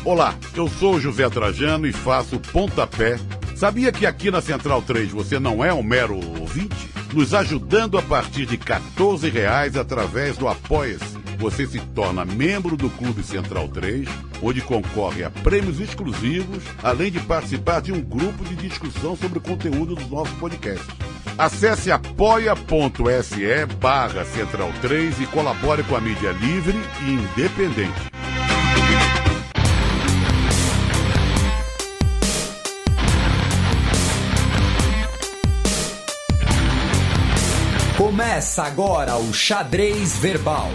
Olá, eu sou o José Trajano e faço Pontapé. Sabia que aqui na Central 3 você não é um mero ouvinte? Nos ajudando a partir de R$14 através do Apoia-se. Você se torna membro do Clube Central 3, onde concorre a prêmios exclusivos, além de participar de um grupo de discussão sobre o conteúdo dos nossos podcasts. Acesse apoia.se/Central 3 e colabore com a mídia livre e independente. Começa agora o Xadrez Verbal.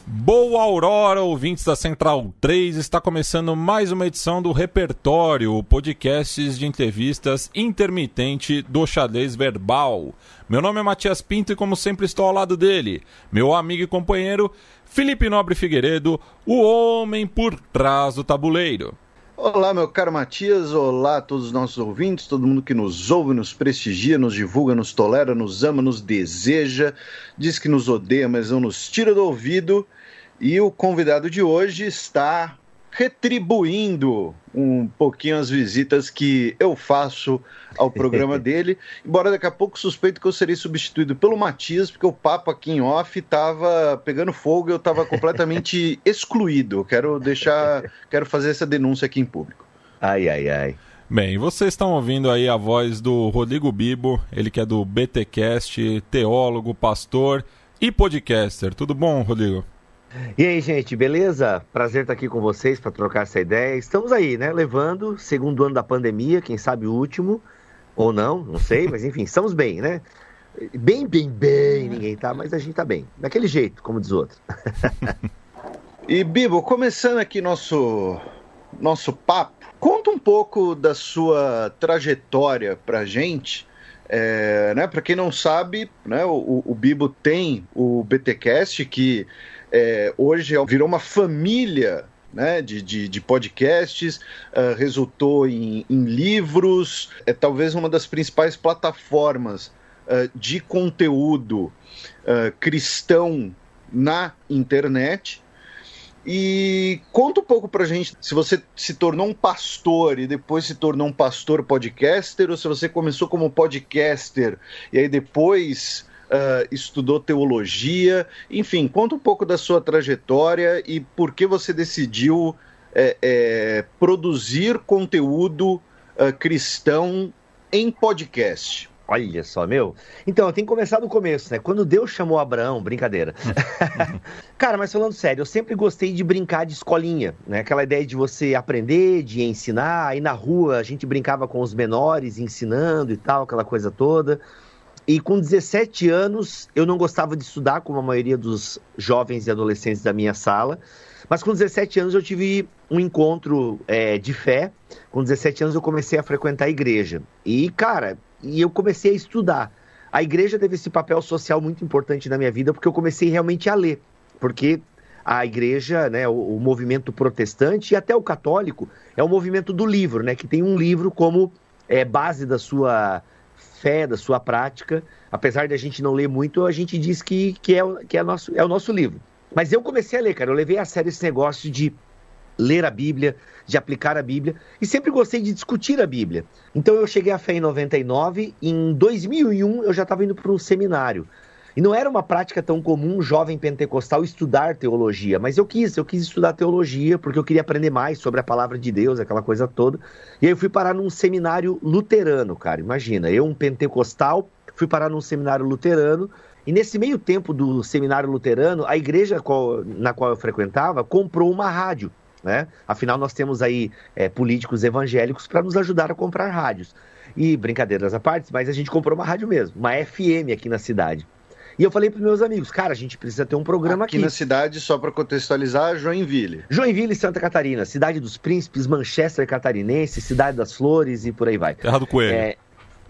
Boa aurora, ouvintes da Central 3, está começando mais uma edição do Repertório, o podcast de entrevistas intermitente do Xadrez Verbal. Meu nome é Matias Pinto e como sempre estou ao lado dele, meu amigo e companheiro Felipe Nobre Figueiredo, o homem por trás do tabuleiro. Olá, meu caro Matias, olá a todos os nossos ouvintes, todo mundo que nos ouve, nos prestigia, nos divulga, nos tolera, nos ama, nos deseja, diz que nos odeia, mas não nos tira do ouvido. E o convidado de hoje está retribuindo um pouquinho as visitas que eu faço ao programa dele, embora daqui a pouco suspeito que eu serei substituído pelo Matias, porque o papo aqui em off estava pegando fogo e eu estava completamente excluído. Quero fazer essa denúncia aqui em público. Ai. Bem, vocês estão ouvindo aí a voz do Rodrigo Bibo, ele que é do BTcast, teólogo, pastor e podcaster. Tudo bom, Rodrigo? E aí, gente, beleza? Prazer estar aqui com vocês para trocar essa ideia. Estamos aí, né, levando segundo ano da pandemia, quem sabe o último, ou não sei, mas enfim, estamos bem, né? Bem, ninguém tá, mas a gente tá bem. Daquele jeito, como diz o outro. E, Bibo, começando aqui nosso papo, conta um pouco da sua trajetória pra gente. Né, para quem não sabe, né, o Bibo tem o BTcast, que hoje virou uma família, né, de podcasts, resultou em livros, talvez uma das principais plataformas de conteúdo cristão na internet. E conta um pouco pra gente se você se tornou um pastor e depois se tornou um pastor podcaster, ou se você começou como podcaster e aí depois estudou teologia. Enfim, conta um pouco da sua trajetória e por que você decidiu produzir conteúdo cristão em podcast. Olha só, meu. Então, eu tenho que começar do começo, né? Quando Deus chamou Abraão, brincadeira. Cara, mas falando sério, eu sempre gostei de brincar de escolinha, né? Aquela ideia de você aprender, de ensinar. Aí na rua a gente brincava com os menores, ensinando e tal, aquela coisa toda. E com 17 anos eu não gostava de estudar, como a maioria dos jovens e adolescentes da minha sala. Mas com 17 anos eu tive um encontro de fé. Com 17 anos eu comecei a frequentar a igreja. E, cara... E eu comecei a estudar. A igreja teve esse papel social muito importante na minha vida, porque eu comecei realmente a ler. Porque a igreja, né, o movimento protestante e até o católico é o movimento do livro, né, que tem um livro como base da sua fé, da sua prática. Apesar de a gente não ler muito, a gente diz que é o nosso livro. Mas eu comecei a ler, cara. Eu levei a sério esse negócio de ler a Bíblia, de aplicar a Bíblia, e sempre gostei de discutir a Bíblia. Então eu cheguei à fé em 99, em 2001 eu já estava indo para um seminário. E não era uma prática tão comum, um jovem pentecostal, estudar teologia, mas eu quis estudar teologia, porque eu queria aprender mais sobre a palavra de Deus, aquela coisa toda. E aí eu fui parar num seminário luterano, cara, imagina, eu um pentecostal, fui parar num seminário luterano, e nesse meio tempo do seminário luterano, a igreja na qual eu frequentava comprou uma rádio. Né? Afinal, nós temos aí políticos evangélicos para nos ajudar a comprar rádios. E brincadeiras à parte, mas a gente comprou uma rádio mesmo, uma FM aqui na cidade. E eu falei para os meus amigos, cara, a gente precisa ter um programa aqui. Aqui na cidade, só para contextualizar, Joinville. Joinville, Santa Catarina, cidade dos príncipes, Manchester catarinense, cidade das flores e por aí vai. Terra do Coelho.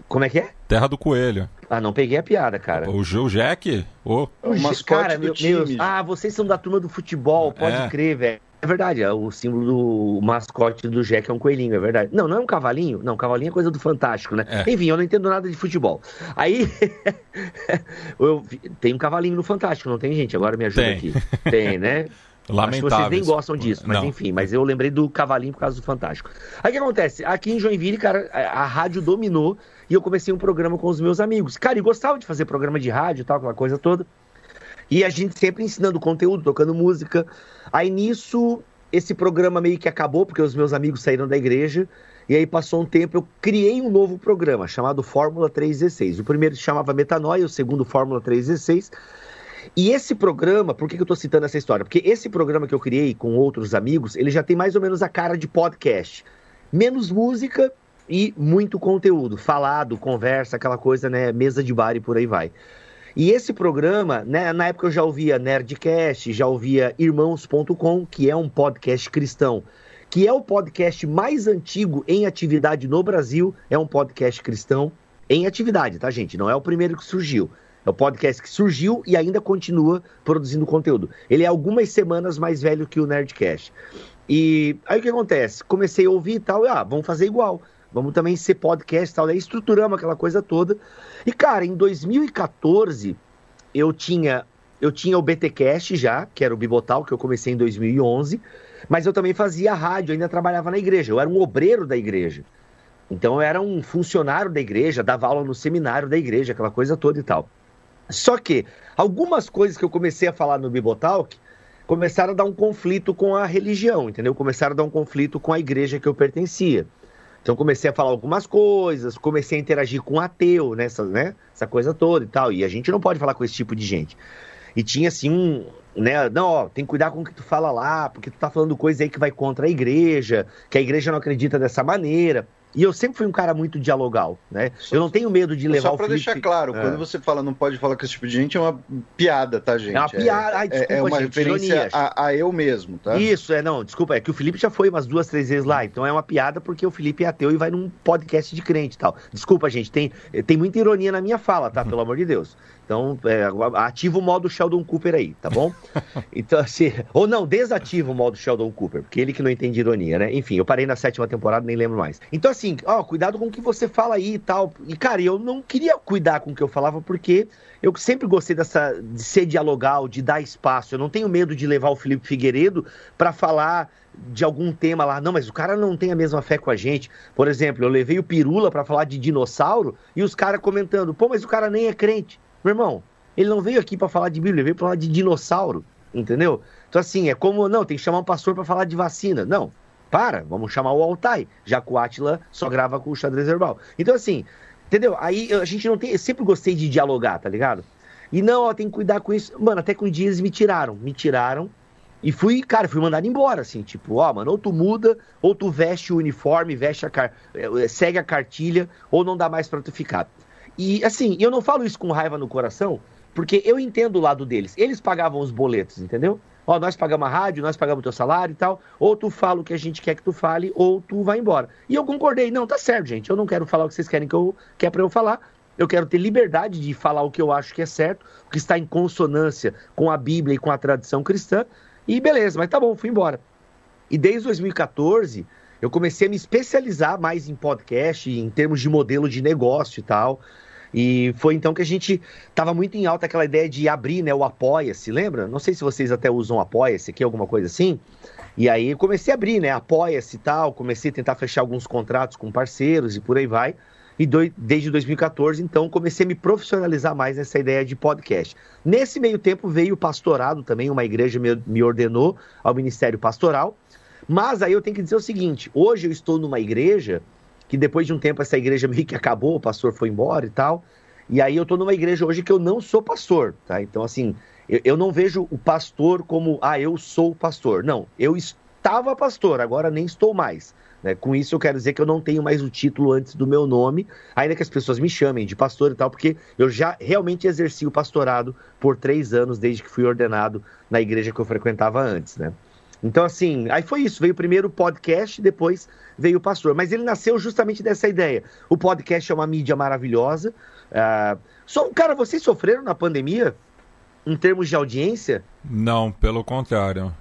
Como é que é? Terra do Coelho. Ah, não peguei a piada, cara. O Jack? O mascote cara, do time. vocês são da turma do futebol, pode crer, velho. verdade, o símbolo do mascote do Jack é um coelhinho, é verdade. Não é um cavalinho? Não, cavalinho é coisa do Fantástico, né? Enfim, eu não entendo nada de futebol. Aí, tem um cavalinho no Fantástico, não tem, gente? Agora me ajuda aqui. Tem, né? Lamentável. Acho que vocês nem gostam disso, mas enfim, mas eu lembrei do cavalinho por causa do Fantástico. Aí o que acontece? Aqui em Joinville, cara, a rádio dominou e eu comecei um programa com os meus amigos. Cara, e gostava de fazer programa de rádio e tal, aquela coisa toda. E a gente sempre ensinando conteúdo, tocando música. Aí nisso, esse programa meio que acabou, porque os meus amigos saíram da igreja. E aí passou um tempo, eu criei um novo programa, chamado Fórmula 316. O primeiro se chamava Metanoia, o segundo Fórmula 316. E esse programa, por que eu estou citando essa história? Porque esse programa que eu criei com outros amigos, ele já tem mais ou menos a cara de podcast. Menos música e muito conteúdo. Falado, conversa, aquela coisa, né? Mesa de bar e por aí vai. E esse programa, né, na época eu já ouvia Nerdcast, já ouvia Irmãos.com, que é um podcast cristão, que é o podcast mais antigo em atividade no Brasil, é um podcast cristão em atividade, tá, gente? Não é o primeiro que surgiu. É o podcast que surgiu e ainda continua produzindo conteúdo. Ele é algumas semanas mais velho que o Nerdcast. E aí o que acontece? Comecei a ouvir e tal, vamos fazer igual. Vamos também ser podcast e tal. Daí estruturamos aquela coisa toda. E, cara, em 2014, eu tinha o BTcast já, que era o Bibotal, que eu comecei em 2011. Mas eu também fazia rádio, ainda trabalhava na igreja. Eu era um obreiro da igreja. Então eu era um funcionário da igreja, dava aula no seminário da igreja, aquela coisa toda e tal. Só que algumas coisas que eu comecei a falar no Bibotalk começaram a dar um conflito com a religião, entendeu? Começaram a dar um conflito com a igreja que eu pertencia. Então comecei a falar algumas coisas, comecei a interagir com ateu, essa coisa toda e tal. E a gente não pode falar com esse tipo de gente. E tinha assim tem que cuidar com o que tu fala lá, porque tu tá falando coisa aí que vai contra a igreja, que a igreja não acredita dessa maneira. E eu sempre fui um cara muito dialogal, né? Eu não tenho medo de levar o Felipe... Só pra deixar claro, quando você fala não pode falar com esse tipo de gente, é uma piada, tá, gente? É uma piada, desculpa, é uma gente, referência a eu mesmo, tá? Isso, desculpa, é que o Felipe já foi umas 2, 3 vezes lá, então é uma piada porque o Felipe é ateu e vai num podcast de crente e tal. Desculpa, gente, tem muita ironia na minha fala, tá? Pelo amor de Deus. Então, ativa o modo Sheldon Cooper aí, tá bom? Então, assim... Ou não, desativa o modo Sheldon Cooper, porque ele que não entende ironia, né? Enfim, eu parei na 7ª temporada, nem lembro mais. Então, assim, cuidado com o que você fala aí e tal. E, cara, eu não queria cuidar com o que eu falava, porque eu sempre gostei de ser dialogal, de dar espaço. Eu não tenho medo de levar o Felipe Figueiredo pra falar de algum tema lá. Não, mas o cara não tem a mesma fé com a gente. Por exemplo, eu levei o Pirula pra falar de dinossauro e os caras comentando, pô, mas o cara nem é crente. Meu irmão, ele não veio aqui pra falar de Bíblia, ele veio pra falar de dinossauro, entendeu? Então, assim, é como, tem que chamar um pastor pra falar de vacina. Não, vamos chamar o Altai, já que o Átila só grava com o Xadrez Verbal. Então, assim, entendeu? Aí a gente não tem... Eu sempre gostei de dialogar, tá ligado? E tem que cuidar com isso. Mano, até que um dia eles me tiraram e fui mandado embora, assim, tipo, mano, ou tu muda, ou tu veste o uniforme, segue a cartilha, ou não dá mais pra tu ficar. E, assim, eu não falo isso com raiva no coração, porque eu entendo o lado deles. Eles pagavam os boletos, entendeu? Nós pagamos a rádio, nós pagamos o teu salário e tal. Ou tu fala o que a gente quer que tu fale, ou tu vai embora. E eu concordei. Não, tá certo, gente. Eu não quero falar o que vocês querem que é pra eu falar. Eu quero ter liberdade de falar o que eu acho que é certo, o que está em consonância com a Bíblia e com a tradição cristã. E beleza, mas tá bom, fui embora. E desde 2014... eu comecei a me especializar mais em podcast, em termos de modelo de negócio e tal. E foi então que a gente estava muito em alta aquela ideia de abrir, o Apoia-se, lembra? Não sei se vocês até usam Apoia-se aqui, alguma coisa assim. E aí eu comecei a abrir, Apoia-se e tal. Comecei a tentar fechar alguns contratos com parceiros e por aí vai. E desde 2014, então, comecei a me profissionalizar mais nessa ideia de podcast. Nesse meio tempo veio o pastorado também, uma igreja me ordenou ao ministério pastoral. Mas aí eu tenho que dizer o seguinte, hoje eu estou numa igreja, que depois de um tempo essa igreja meio que acabou, o pastor foi embora e tal, e aí eu estou numa igreja hoje que eu não sou pastor, tá? Então, assim, eu não vejo o pastor como, eu sou pastor. Não, eu estava pastor, agora nem estou mais. Né? Com isso eu quero dizer que eu não tenho mais o título antes do meu nome, ainda que as pessoas me chamem de pastor e tal, porque eu já realmente exerci o pastorado por 3 anos, desde que fui ordenado na igreja que eu frequentava antes, né? Então, assim, aí foi isso. Veio primeiro o podcast, depois veio o pastor. Mas ele nasceu justamente dessa ideia. O podcast é uma mídia maravilhosa. Cara, vocês sofreram na pandemia? em termos de audiência? Não, pelo contrário.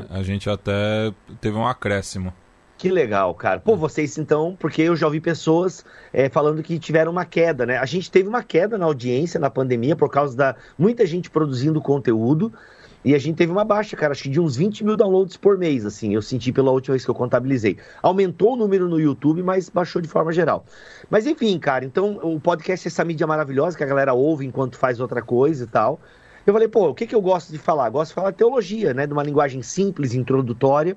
A gente até teve um acréscimo. Que legal, cara. Pô, vocês então, porque eu já ouvi pessoas falando que tiveram uma queda, né? A gente teve uma queda na audiência na pandemia por causa da muita gente produzindo conteúdo e a gente teve uma baixa, cara, acho que de uns 20 mil downloads por mês, assim, eu senti pela última vez que eu contabilizei. Aumentou o número no YouTube, mas baixou de forma geral. Mas enfim, cara, então o podcast é essa mídia maravilhosa que a galera ouve enquanto faz outra coisa e tal. Eu falei, pô, o que eu gosto de falar? Gosto de falar teologia, né? De uma linguagem simples, introdutória.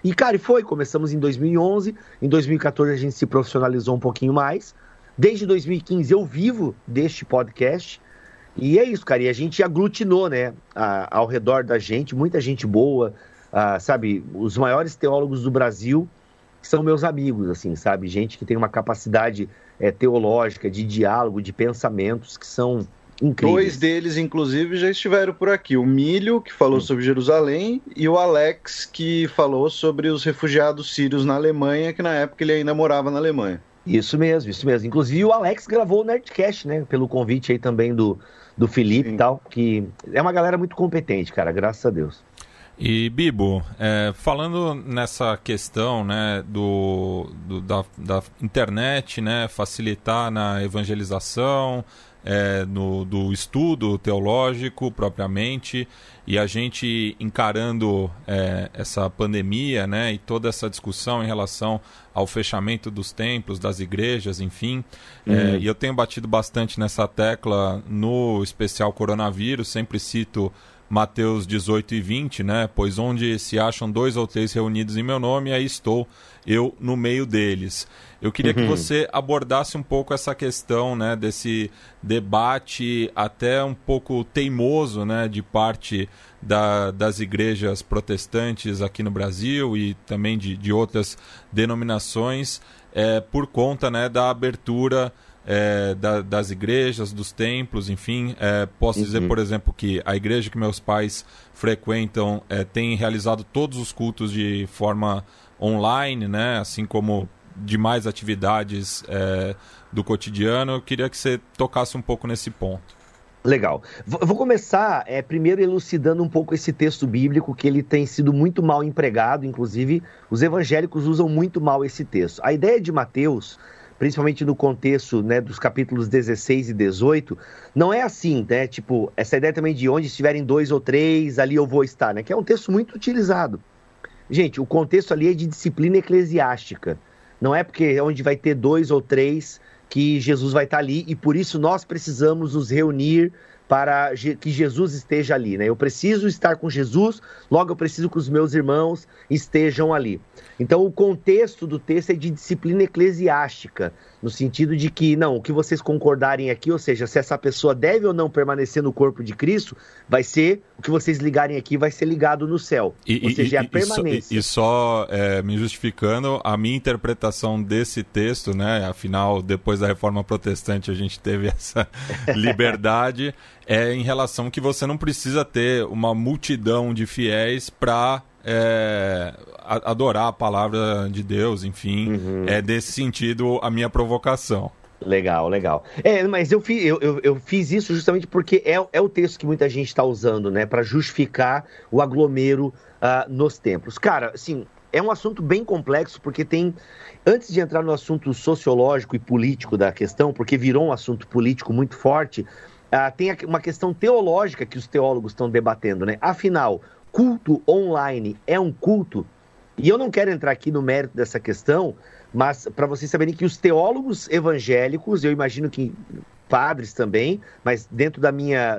E, cara, começamos em 2011, em 2014 a gente se profissionalizou um pouquinho mais. Desde 2015 eu vivo deste podcast. E é isso, cara, e a gente aglutinou, né, ao redor da gente, muita gente boa, sabe, os maiores teólogos do Brasil são meus amigos, assim, sabe, gente que tem uma capacidade teológica, de diálogo, de pensamentos que são incríveis. 2 deles, inclusive, já estiveram por aqui. O Milho, que falou sobre Jerusalém, e o Alex, que falou sobre os refugiados sírios na Alemanha, que na época ele ainda morava na Alemanha. Isso mesmo. Inclusive o Alex gravou o Nerdcast, né, pelo convite aí também do Felipe e tal, que é uma galera muito competente, cara, graças a Deus. E, Bibo, falando nessa questão, né, da internet, né, facilitar na evangelização, do estudo teológico propriamente, e a gente encarando essa pandemia, né, e toda essa discussão em relação ao fechamento dos templos, das igrejas, enfim, e eu tenho batido bastante nessa tecla no especial coronavírus, sempre cito Mateus 18 e 20, né? Pois onde se acham 2 ou 3 reunidos em meu nome, aí estou eu no meio deles. Eu queria que você abordasse um pouco essa questão, né, desse debate até um pouco teimoso, né, de parte das igrejas protestantes aqui no Brasil e também de outras denominações, por conta, né, da abertura das igrejas, dos templos, enfim. Posso dizer, por exemplo, que a igreja que meus pais frequentam tem realizado todos os cultos de forma online, né, assim como demais atividades do cotidiano. Eu queria que você tocasse um pouco nesse ponto. Legal. Vou começar primeiro elucidando um pouco esse texto bíblico, que ele tem sido muito mal empregado, inclusive os evangélicos usam muito mal esse texto. A ideia de Mateus, principalmente no contexto, né, dos capítulos 16 e 18, não é assim, né? Tipo, essa ideia também de onde estiverem 2 ou 3, ali eu vou estar, né? Que é um texto muito utilizado. Gente, o contexto ali é de disciplina eclesiástica. Não é porque onde vai ter 2 ou 3 que Jesus vai estar ali, e por isso nós precisamos nos reunir para que Jesus esteja ali, né? Eu preciso estar com Jesus, logo eu preciso que os meus irmãos estejam ali. Então o contexto do texto é de disciplina eclesiástica, no sentido de que, não, o que vocês concordarem aqui, ou seja, se essa pessoa deve ou não permanecer no corpo de Cristo, vai ser, o que vocês ligarem aqui vai ser ligado no céu. Ou seja, é a permanência. E só me justificando, a minha interpretação desse texto, né, afinal, depois da Reforma Protestante a gente teve essa liberdade, em relação que você não precisa ter uma multidão de fiéis para adorar a palavra de Deus, enfim. É desse sentido a minha provocação. Legal. Mas eu fiz isso justamente porque é o texto que muita gente está usando, né, para justificar o aglomero nos templos. Cara, assim, é um assunto bem complexo, porque tem... Antes de entrar no assunto sociológico e político da questão, porque virou um assunto político muito forte, tem uma questão teológica que os teólogos estão debatendo, né? Afinal, culto online é um culto? E eu não quero entrar aqui no mérito dessa questão, mas para vocês saberem que os teólogos evangélicos, eu imagino que padres também, mas dentro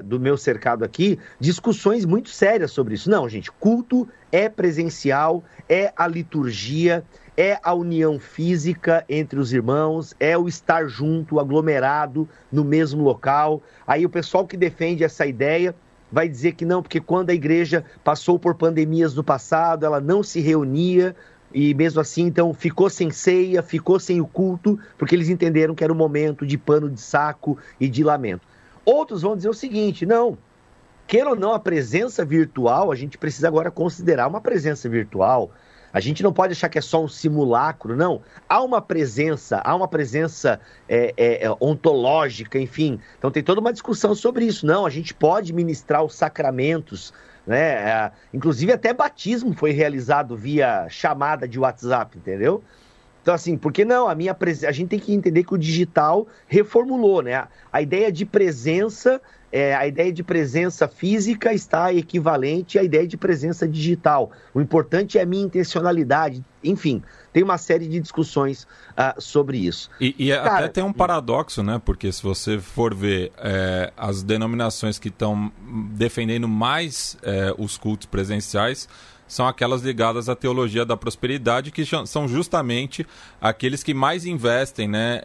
do meu cercado aqui, discussões muito sérias sobre isso. Não, gente, culto é presencial, é a liturgia, é a união física entre os irmãos, é o estar junto, aglomerado no mesmo local. Aí o pessoal que defende essa ideia vai dizer que não, porque quando a igreja passou por pandemias no passado, ela não se reunia, e mesmo assim, então, ficou sem ceia, ficou sem o culto, porque eles entenderam que era um momento de pano de saco e de lamento. Outros vão dizer o seguinte, não, queira ou não, a presença virtual, a gente precisa agora considerar uma presença virtual, A gente não pode achar que é só um simulacro, não. Há uma presença ontológica, enfim. Então tem toda uma discussão sobre isso. Não, a gente pode ministrar os sacramentos, né? Inclusive até batismo foi realizado via chamada de WhatsApp, entendeu? Então, assim, por que não? A gente tem que entender que o digital reformulou, né? A ideia de presença física está equivalente à ideia de presença digital. O importante é a minha intencionalidade. Enfim, tem uma série de discussões sobre isso. Cara, até tem um paradoxo, né? Porque se você for ver as denominações que estão defendendo mais os cultos presenciais, são aquelas ligadas à teologia da prosperidade, que são justamente aqueles que mais investem, né,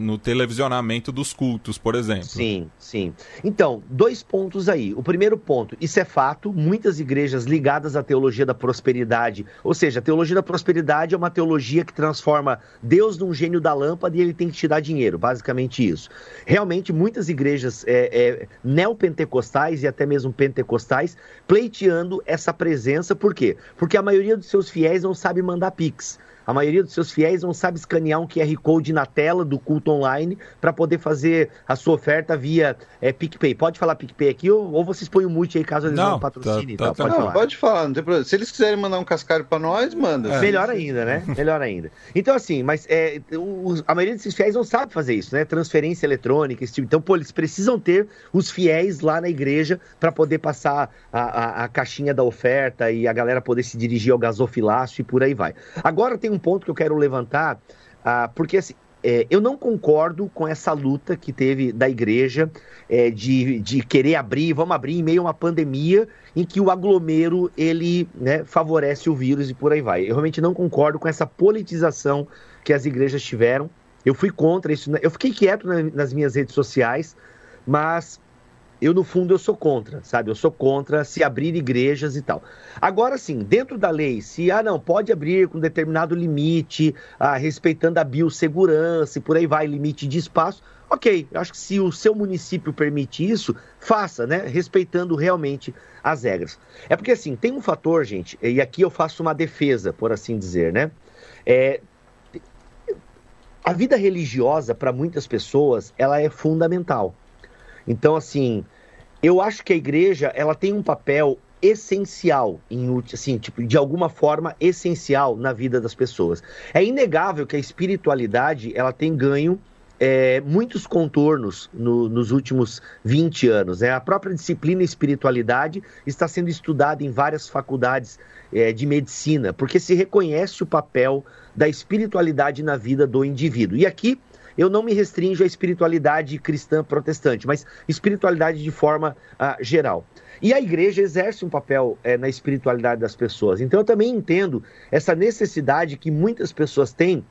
no televisionamento dos cultos, por exemplo. Sim, sim. Então, 2 pontos aí. O primeiro ponto, isso é fato, muitas igrejas ligadas à teologia da prosperidade, ou seja, a teologia da prosperidade é uma teologia que transforma Deus num gênio da lâmpada e ele tem que te dar dinheiro, basicamente isso. Realmente, muitas igrejas neopentecostais e até mesmo pentecostais pleiteando essa presença. Por quê? Porque a maioria dos seus fiéis não sabe mandar Pix. A maioria dos seus fiéis não sabe escanear um QR Code na tela do culto online para poder fazer a sua oferta via PicPay. Pode falar PicPay aqui ou vocês põem o mute aí caso eles não patrocinem. Pode falar. Pode falar, não tem problema. Se eles quiserem mandar um cascalho para nós, manda. Melhor ainda, né? Melhor ainda. Então, assim, mas a maioria desses fiéis não sabe fazer isso, né? Transferência eletrônica, esse tipo. Então, eles precisam ter os fiéis lá na igreja para poder passar a caixinha da oferta e a galera poder se dirigir ao gasofilácio e por aí vai. Agora tem um ponto que eu quero levantar, porque assim, eu não concordo com essa luta que teve da igreja de querer vamos abrir em meio a uma pandemia em que o aglomero, ele, né, favorece o vírus e por aí vai. Eu realmente não concordo com essa politização que as igrejas tiveram. Eu fui contra isso, eu fiquei quieto nas minhas redes sociais, mas no fundo, eu sou contra, sabe? Eu sou contra se abrir igrejas e tal. Agora, sim, dentro da lei, se, não, pode abrir com determinado limite, respeitando a biossegurança e por aí vai, limite de espaço, ok. Eu acho que se o seu município permite isso, faça, né? Respeitando realmente as regras. É porque, assim, tem um fator, gente, e aqui eu faço uma defesa, por assim dizer, né? A vida religiosa, para muitas pessoas, ela é fundamental. Então, assim, eu acho que a igreja, ela tem um papel essencial, de alguma forma essencial na vida das pessoas. É inegável que a espiritualidade, ela tem ganho muitos contornos nos últimos 20 anos. A própria disciplina espiritualidade está sendo estudada em várias faculdades de medicina, porque se reconhece o papel da espiritualidade na vida do indivíduo. E aqui, eu não me restringo à espiritualidade cristã protestante, mas espiritualidade de forma geral. E a igreja exerce um papel na espiritualidade das pessoas. Então eu também entendo essa necessidade que muitas pessoas têm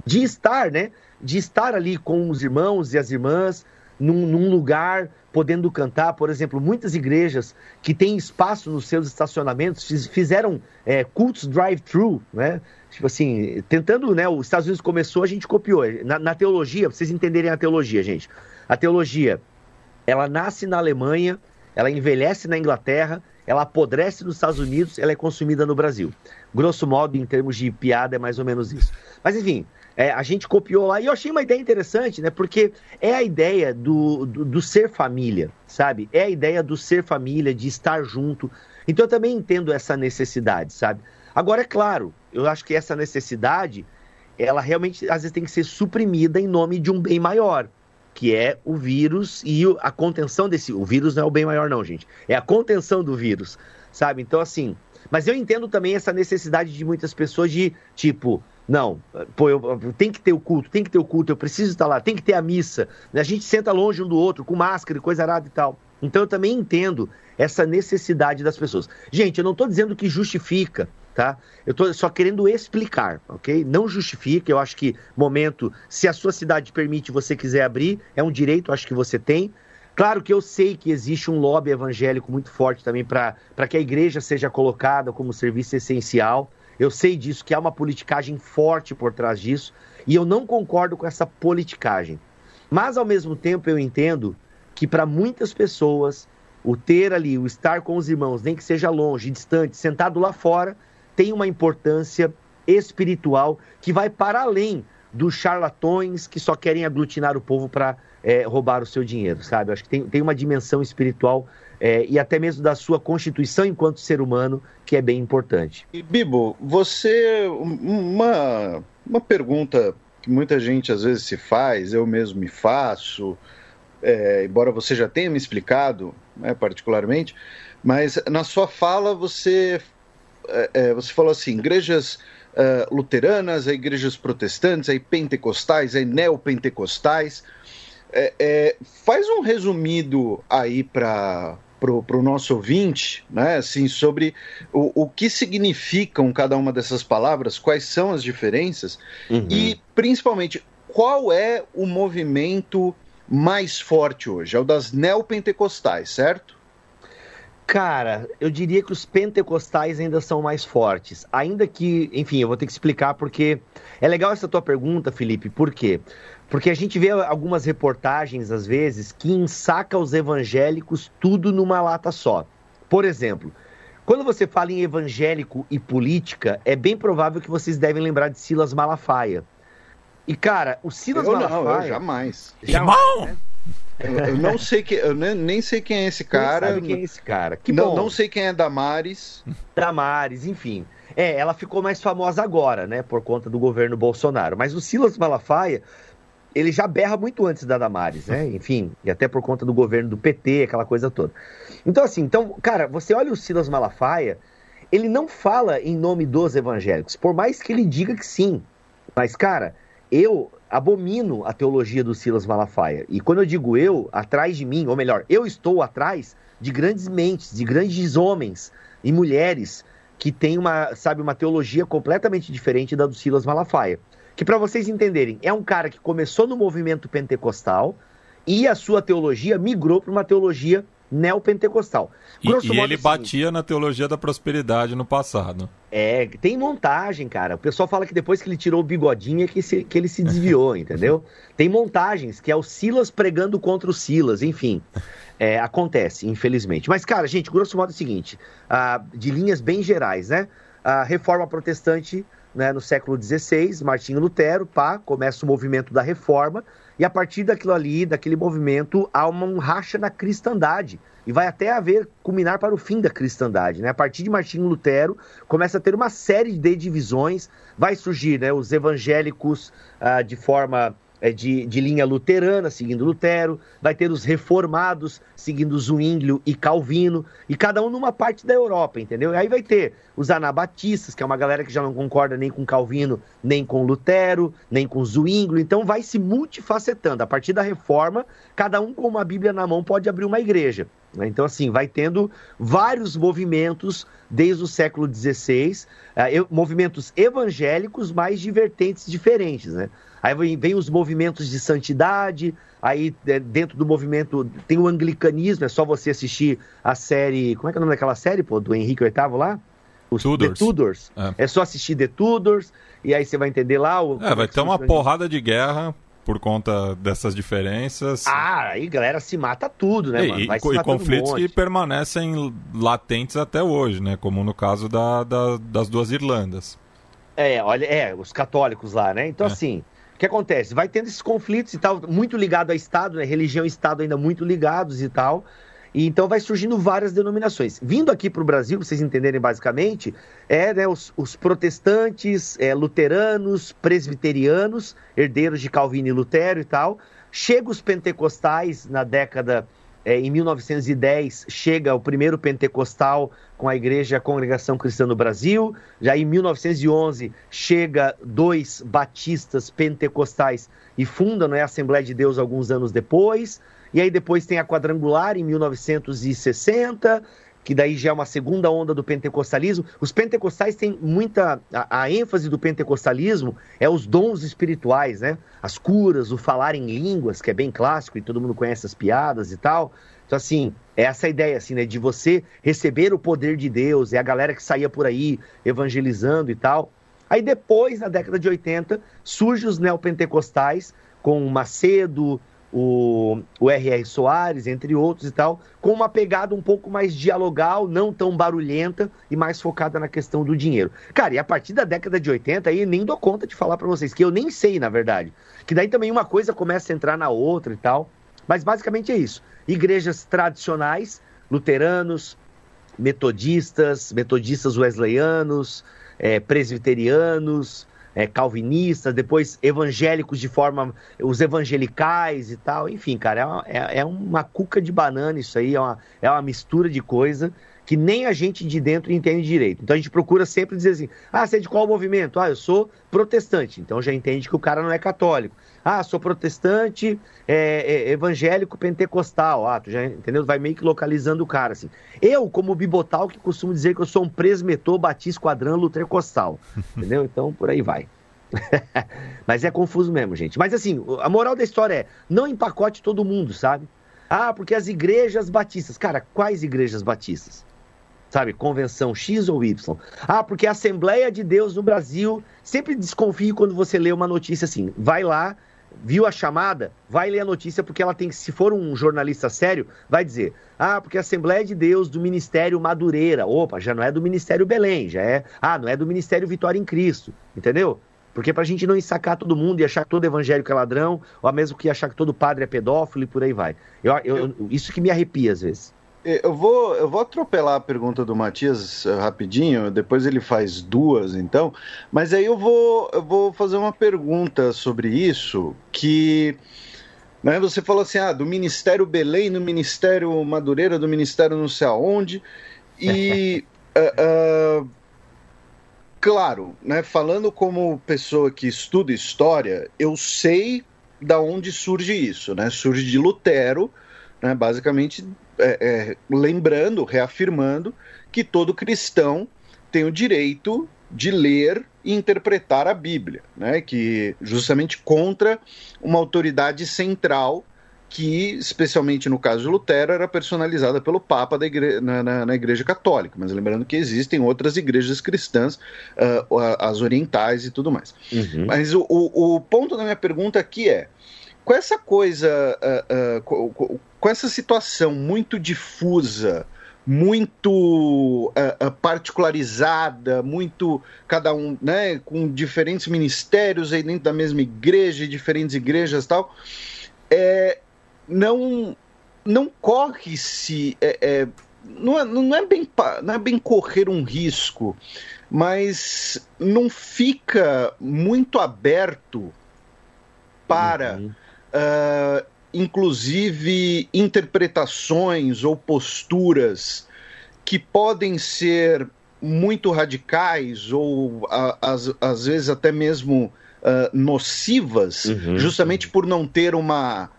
de estar, né? De estar ali com os irmãos e as irmãs, num lugar, podendo cantar. Por exemplo, muitas igrejas que têm espaço nos seus estacionamentos fizeram cultos drive-thru, né? Tipo assim, tentando, né? Os Estados Unidos começou, a gente copiou. Na teologia, pra vocês entenderem a teologia, gente. A teologia, ela nasce na Alemanha, ela envelhece na Inglaterra, ela apodrece nos Estados Unidos, ela é consumida no Brasil. Grosso modo, em termos de piada, é mais ou menos isso. Mas, enfim, a gente copiou lá. E eu achei uma ideia interessante, né? Porque é a ideia do ser família, sabe? É a ideia do ser família, de estar junto. Então, eu também entendo essa necessidade, sabe? Agora, é claro, eu acho que essa necessidade, ela realmente, às vezes, tem que ser suprimida em nome de um bem maior, que é o vírus e a contenção desse... O vírus não é o bem maior, não, gente. É a contenção do vírus, sabe? Então, assim... Mas eu entendo também essa necessidade de muitas pessoas de, tipo... Não, tem que ter o culto, eu preciso estar lá, tem que ter a missa. A gente senta longe um do outro, com máscara e coisa arada e tal. Então, eu também entendo essa necessidade das pessoas. Gente, eu não estou dizendo que justifica, tá? Eu estou só querendo explicar, ok? Não justifica, eu acho que se a sua cidade permite, você quiser abrir, é um direito, acho que você tem. Claro que eu sei que existe um lobby evangélico muito forte também para que a igreja seja colocada como serviço essencial. Eu sei disso, que há uma politicagem forte por trás disso, e eu não concordo com essa politicagem. Mas, ao mesmo tempo, eu entendo que para muitas pessoas, o ter ali, o estar com os irmãos, nem que seja longe, distante, sentado lá fora, tem uma importância espiritual que vai para além dos charlatões que só querem aglutinar o povo para roubar o seu dinheiro, sabe? Eu acho que tem uma dimensão espiritual e até mesmo da sua constituição enquanto ser humano que é bem importante. E Bibo, você... Uma pergunta que muita gente às vezes se faz, eu mesmo me faço, embora você já tenha me explicado, né, particularmente, mas na sua fala você falou assim, igrejas luteranas, igrejas protestantes, pentecostais, neopentecostais. Faz um resumido aí para o nosso ouvinte, né, assim, sobre o que significam cada uma dessas palavras, quais são as diferenças e, principalmente, qual é o movimento mais forte hoje? É o das neopentecostais, certo? Cara, eu diria que os pentecostais ainda são mais fortes. Ainda que, enfim, eu vou ter que explicar porque... É legal essa tua pergunta, Felipe, por quê? Porque a gente vê algumas reportagens, às vezes, que ensaca os evangélicos tudo numa lata só. Por exemplo, quando você fala em evangélico e política, é bem provável que vocês devem lembrar de Silas Malafaia. E, cara, o Silas Malafaia... Não, eu jamais. Jamais, né? Eu não sei eu nem sei quem é esse cara. Não sabe quem é esse cara. Que não, bom. não sei quem é Damares. Damares, enfim. Ela ficou mais famosa agora, né? Por conta do governo Bolsonaro. Mas o Silas Malafaia, ele já berra muito antes da Damares, né? Enfim, e até por conta do governo do PT, aquela coisa toda. Então, assim, cara, você olha o Silas Malafaia, ele não fala em nome dos evangélicos, por mais que ele diga que sim. Mas, cara, eu abomino a teologia do Silas Malafaia. E quando eu digo eu, atrás de mim, ou melhor, eu estou atrás de grandes mentes, de grandes homens e mulheres que têm uma teologia completamente diferente da do Silas Malafaia. Que, para vocês entenderem, é um cara que começou no movimento pentecostal e a sua teologia migrou para uma teologia neopentecostal. E ele batia na teologia da prosperidade no passado. Tem montagem, cara. O pessoal fala que depois que ele tirou o bigodinho é que ele se desviou, entendeu? Tem montagens, que é o Silas pregando contra o Silas, enfim. Acontece, infelizmente. Mas, cara, gente, grosso modo é o seguinte, de linhas bem gerais, né? A Reforma Protestante, né, no século XVI, Martinho Lutero, começa o movimento da Reforma, e a partir daquilo ali, daquele movimento, há um racha na cristandade. E vai até culminar para o fim da cristandade, né? A partir de Martinho Lutero, começa a ter uma série de divisões. Vai surgir, né, os evangélicos de forma de linha luterana, seguindo Lutero. Vai ter os reformados, seguindo Zwinglio e Calvino. E cada um numa parte da Europa, entendeu? E aí vai ter os anabatistas, que é uma galera que já não concorda nem com Calvino, nem com Lutero, nem com Zwinglio. Então vai se multifacetando. A partir da Reforma, cada um com uma Bíblia na mão pode abrir uma igreja. Então, assim, vai tendo vários movimentos desde o século XVI, movimentos evangélicos, mas de vertentes diferentes, né? Aí vem os movimentos de santidade, aí dentro do movimento tem o anglicanismo, é só você assistir a série... Como é que é o nome daquela série, do Henrique VIII lá? Tudors. The Tudors. É só assistir The Tudors, e aí você vai entender lá... vai ter uma porrada de guerra por conta dessas diferenças. Aí galera se mata tudo, né, mano? Vai se e conflitos que permanecem latentes até hoje, né? Como no caso das duas Irlandas. Os católicos lá, né? Então, assim... O que acontece? Vai tendo esses conflitos e tal, muito ligado ao Estado, né? Religião e Estado ainda muito ligados e tal. E então vai surgindo várias denominações. Vindo aqui para o Brasil, para vocês entenderem basicamente, né, os protestantes, luteranos, presbiterianos, herdeiros de Calvino e Lutero e tal. Chega os pentecostais na década... em 1910, chega o primeiro pentecostal com a Igreja Congregação Cristã no Brasil. Já em 1911, chega 2 batistas pentecostais e fundam, né, a Assembleia de Deus alguns anos depois. E aí depois tem a Quadrangular em 1960, que daí já é uma segunda onda do pentecostalismo. Os pentecostais têm muita... A ênfase do pentecostalismo é os dons espirituais, né? As curas, o falar em línguas, que é bem clássico e todo mundo conhece as piadas e tal. Então, assim, é essa ideia, assim, né? De você receber o poder de Deus, é a galera que saía por aí evangelizando e tal. Aí depois, na década de 80, surgem os neopentecostais com o Macedo, o R.R. Soares, entre outros e tal, com uma pegada um pouco mais dialogal, não tão barulhenta e mais focada na questão do dinheiro. Cara, e a partir da década de 80 aí nem dou conta de falar pra vocês, que eu nem sei, na verdade. Que daí também uma coisa começa a entrar na outra e tal. Mas basicamente é isso. Igrejas tradicionais, luteranos, metodistas wesleyanos, presbiterianos, calvinistas, depois evangélicos os evangelicais e tal, enfim, cara, é uma cuca de banana isso aí, é uma mistura de coisa que nem a gente de dentro entende direito. Então a gente procura sempre dizer assim, você é de qual movimento? Eu sou protestante, então já entende que o cara não é católico. Sou protestante, evangélico, pentecostal, tu já entendeu? Vai meio que localizando o cara, assim. Eu, como bibotal, que costumo dizer que eu sou um presmetor, batista, quadrão, lutercostal, entendeu? Então, por aí vai. Mas é confuso mesmo, gente. Mas assim, a moral da história é, não empacote todo mundo, sabe? Porque as igrejas batistas, cara, quais igrejas batistas? Sabe, convenção X ou Y? Porque a Assembleia de Deus no Brasil, sempre desconfie quando você lê uma notícia assim, vai lá, viu a chamada, vai ler a notícia, porque ela tem que, se for um jornalista sério, vai dizer, porque a Assembleia de Deus do Ministério Madureira, já não é do Ministério Belém, já é, não é do Ministério Vitória em Cristo, entendeu? Porque pra gente não ensacar todo mundo e achar que todo evangélico é ladrão, ou mesmo que achar que todo padre é pedófilo e por aí vai. Isso que me arrepia às vezes. Eu vou atropelar a pergunta do Matias rapidinho, depois ele faz duas, então. Mas aí eu vou fazer uma pergunta sobre isso, que você falou assim, do Ministério Belém, do Ministério Madureira, do Ministério não sei aonde, e claro, falando como pessoa que estuda história, eu sei da onde surge isso, surge de Lutero, basicamente lembrando, reafirmando que todo cristão tem o direito de ler e interpretar a Bíblia, que justamente contra uma autoridade central que, especialmente no caso de Lutero, era personalizada pelo Papa na Igreja Católica, mas lembrando que existem outras igrejas cristãs, as orientais e tudo mais. Uhum. Mas o ponto da minha pergunta aqui é, com essa coisa, com essa situação muito difusa, muito particularizada, muito, cada um, com diferentes ministérios aí dentro da mesma igreja, diferentes igrejas e tal, não corre-se, não é bem correr um risco, mas não fica muito aberto para... inclusive interpretações ou posturas que podem ser muito radicais ou às vezes até mesmo nocivas, justamente por não ter uma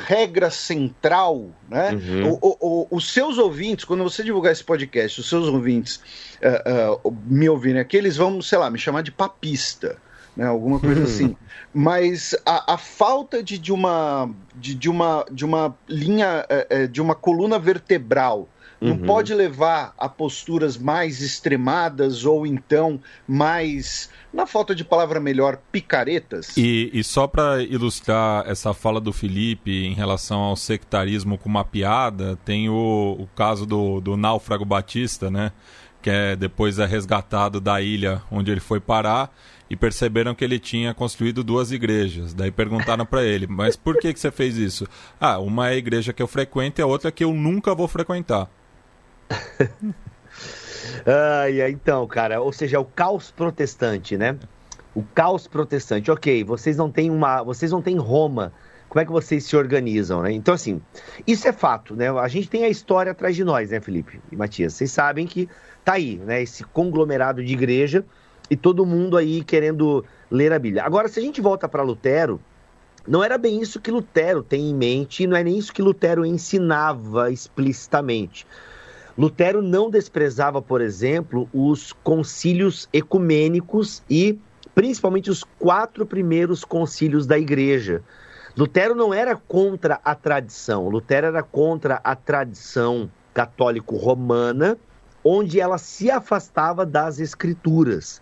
regra central, Os seus ouvintes, quando você divulgar esse podcast, os seus ouvintes me ouvirem aqui, eles vão, sei lá, me chamar de papista, alguma coisa assim, mas a falta de uma linha, de uma coluna vertebral não pode levar a posturas mais extremadas ou então mais, na falta de palavra melhor, picaretas. E só para ilustrar essa fala do Felipe em relação ao sectarismo com uma piada, tem o caso do náufrago Batista, que depois é resgatado da ilha onde ele foi parar, e perceberam que ele tinha construído 2 igrejas. Daí perguntaram para ele, mas por que você fez isso? Uma é a igreja que eu frequento e a outra é que eu nunca vou frequentar. Então, cara, ou seja, o caos protestante, O caos protestante. Ok, vocês não têm Roma. Como é que vocês se organizam, Então, assim, isso é fato, A gente tem a história atrás de nós, Felipe e Matias? Vocês sabem que tá aí, esse conglomerado de igreja e todo mundo aí querendo ler a Bíblia. Agora, se a gente volta para Lutero, não era bem isso que Lutero tem em mente, e não é nem isso que Lutero ensinava explicitamente. Lutero não desprezava, por exemplo, os concílios ecumênicos e principalmente os 4 primeiros concílios da igreja. Lutero não era contra a tradição, Lutero era contra a tradição católico-romana, onde ela se afastava das escrituras.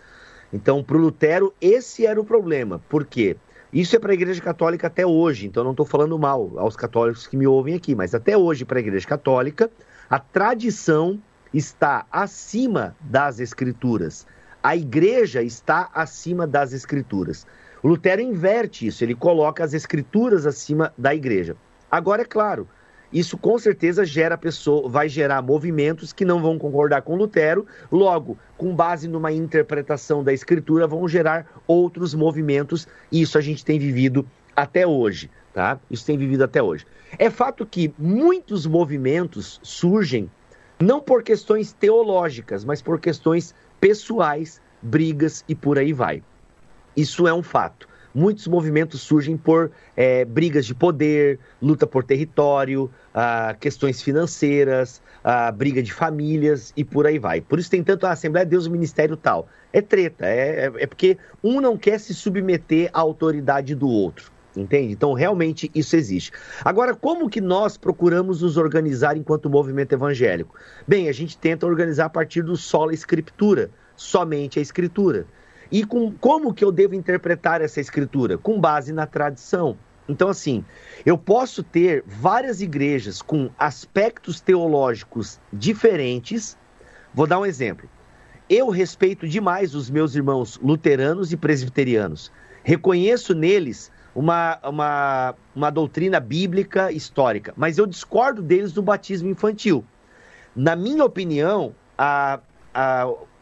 Então, para o Lutero, esse era o problema. Por quê? Isso é para a Igreja Católica até hoje, então não estou falando mal aos católicos que me ouvem aqui, mas até hoje para a Igreja Católica, a tradição está acima das Escrituras. A Igreja está acima das Escrituras. O Lutero inverte isso, ele coloca as Escrituras acima da Igreja. Agora, é claro, isso com certeza vai gerar movimentos que não vão concordar com Lutero, logo, com base numa interpretação da Escritura, vão gerar outros movimentos, e isso a gente tem vivido até hoje, tá? Isso tem vivido até hoje. É fato que muitos movimentos surgem não por questões teológicas, mas por questões pessoais, brigas e por aí vai. Isso é um fato. Muitos movimentos surgem por brigas de poder, luta por território, questões financeiras, briga de famílias e por aí vai. Por isso tem tanto a Assembleia de Deus, o ministério tal. É treta, é porque um não quer se submeter à autoridade do outro, entende? Então realmente isso existe. Agora, como que nós procuramos nos organizar enquanto movimento evangélico? Bem, a gente tenta organizar a partir do sola escritura, somente a escritura. E como que eu devo interpretar essa escritura? Com base na tradição. Então, assim, eu posso ter várias igrejas com aspectos teológicos diferentes. Vou dar um exemplo. Eu respeito demais os meus irmãos luteranos e presbiterianos. Reconheço neles uma doutrina bíblica histórica, mas eu discordo deles do batismo infantil. Na minha opinião, a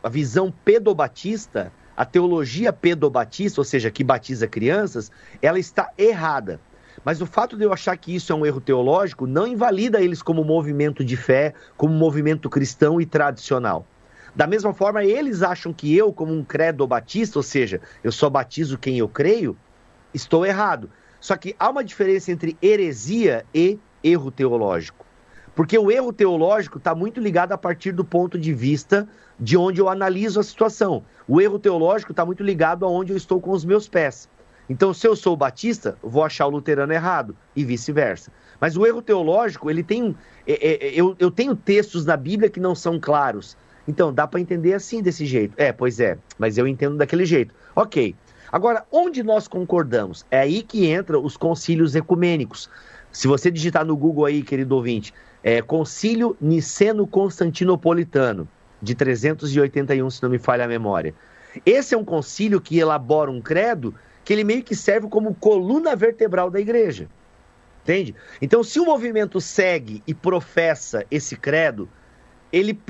visão pedobatista, a teologia pedobatista, ou seja, que batiza crianças, ela está errada. Mas o fato de eu achar que isso é um erro teológico não invalida eles como movimento de fé, como movimento cristão e tradicional. Da mesma forma, eles acham que eu, como um credobatista, ou seja, eu só batizo quem eu creio, estou errado. Só que há uma diferença entre heresia e erro teológico. Porque o erro teológico está muito ligado a partir do ponto de vista de onde eu analiso a situação. O erro teológico está muito ligado a onde eu estou com os meus pés. Então, se eu sou batista, vou achar o luterano errado e vice-versa. Mas o erro teológico, ele tem... eu tenho textos na Bíblia que não são claros. Então, dá para entender assim, desse jeito. Pois é, mas eu entendo daquele jeito. Ok. Agora, onde nós concordamos? É aí que entram os concílios ecumênicos. Se você digitar no Google aí, querido ouvinte, Concílio Niceno-Constantinopolitano, de 381, se não me falha a memória. Esse é um concílio que elabora um credo que ele meio que serve como coluna vertebral da igreja. Entende? Então, se o movimento segue e professa esse credo,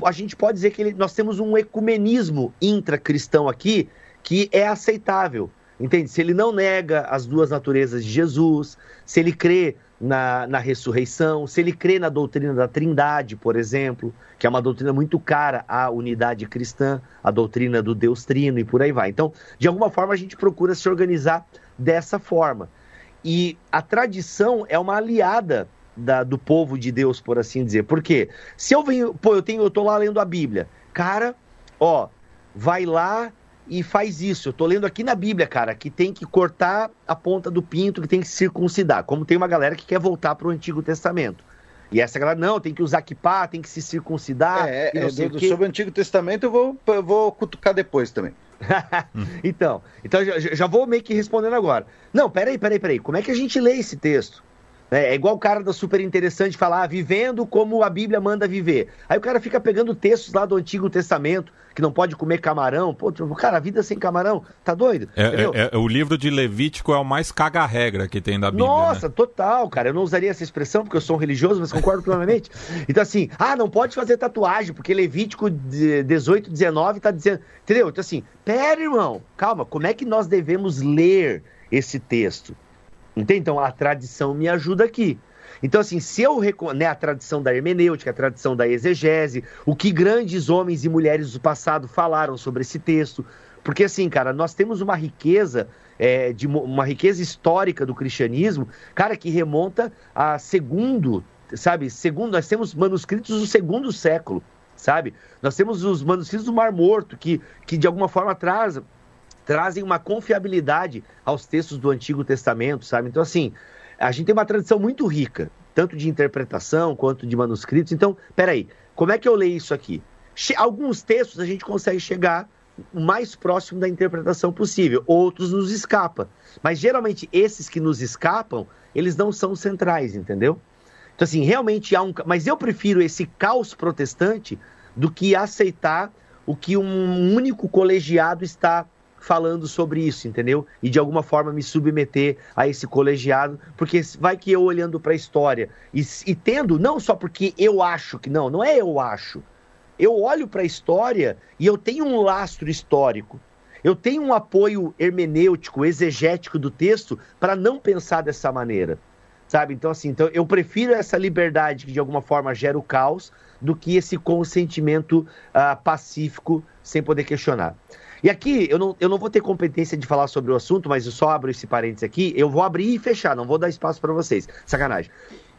a gente pode dizer que nós temos um ecumenismo intracristão aqui que é aceitável. Entende? Se ele não nega as duas naturezas de Jesus, se ele crê na ressurreição, se ele crê na doutrina da Trindade, por exemplo, que é uma doutrina muito cara à unidade cristã, a doutrina do Deus Trino e por aí vai. Então, de alguma forma, a gente procura se organizar dessa forma. E a tradição é uma aliada do povo de Deus, por assim dizer. Por quê? Se eu venho, eu tô lá lendo a Bíblia, cara, vai lá e faz isso. Eu tô lendo aqui na Bíblia, cara, que tem que cortar a ponta do pinto, que tem que circuncidar. Como tem uma galera que quer voltar para o Antigo Testamento. E essa galera, não, tem que usar kippah, tem que se circuncidar. Sobre o Antigo Testamento eu vou cutucar depois também. Então já vou meio que respondendo agora. Não, peraí. Como é que a gente lê esse texto? É igual o cara da Super Interessante falar, vivendo como a Bíblia manda viver. Aí o cara fica pegando textos lá do Antigo Testamento, que não pode comer camarão. Pô, cara, a vida sem camarão, tá doido? O livro de Levítico é o mais caga-regra que tem da Bíblia. Nossa, né? Total, cara. Eu não usaria essa expressão porque eu sou um religioso, mas concordo plenamente. Então assim, não pode fazer tatuagem, porque Levítico 18, 19 tá dizendo... Entendeu? Então assim, pera, irmão, calma, como é que nós devemos ler esse texto? Entende? Então, a tradição me ajuda aqui. Então, assim, se eu reconheço a tradição da hermenêutica, a tradição da exegese, o que grandes homens e mulheres do passado falaram sobre esse texto, porque, assim, cara, nós temos uma riqueza, uma riqueza histórica do cristianismo, cara, que remonta a nós temos manuscritos do 2º século, sabe? Nós temos os manuscritos do Mar Morto, que de alguma forma trazem uma confiabilidade aos textos do Antigo Testamento, sabe? Então, assim, a gente tem uma tradição muito rica, tanto de interpretação quanto de manuscritos. Então, peraí, como é que eu leio isso aqui? Alguns textos a gente consegue chegar o mais próximo da interpretação possível. Outros nos escapam. Mas geralmente esses que nos escapam, eles não são centrais, entendeu? Então assim, realmente há mas eu prefiro esse caos protestante do que aceitar o que um único colegiado está falando sobre isso, entendeu? E de alguma forma me submeter a esse colegiado, porque vai que eu olhando para a história e tendo, não só porque eu acho que não é eu acho, eu olho para a história e eu tenho um lastro histórico, eu tenho um apoio hermenêutico, exegético do texto para não pensar dessa maneira, sabe? Então assim, eu prefiro essa liberdade que de alguma forma gera o caos do que esse consentimento pacífico sem poder questionar. E aqui, eu não vou ter competência de falar sobre o assunto, mas eu só abro esse parênteses aqui, eu vou abrir e fechar, não vou dar espaço para vocês. Sacanagem.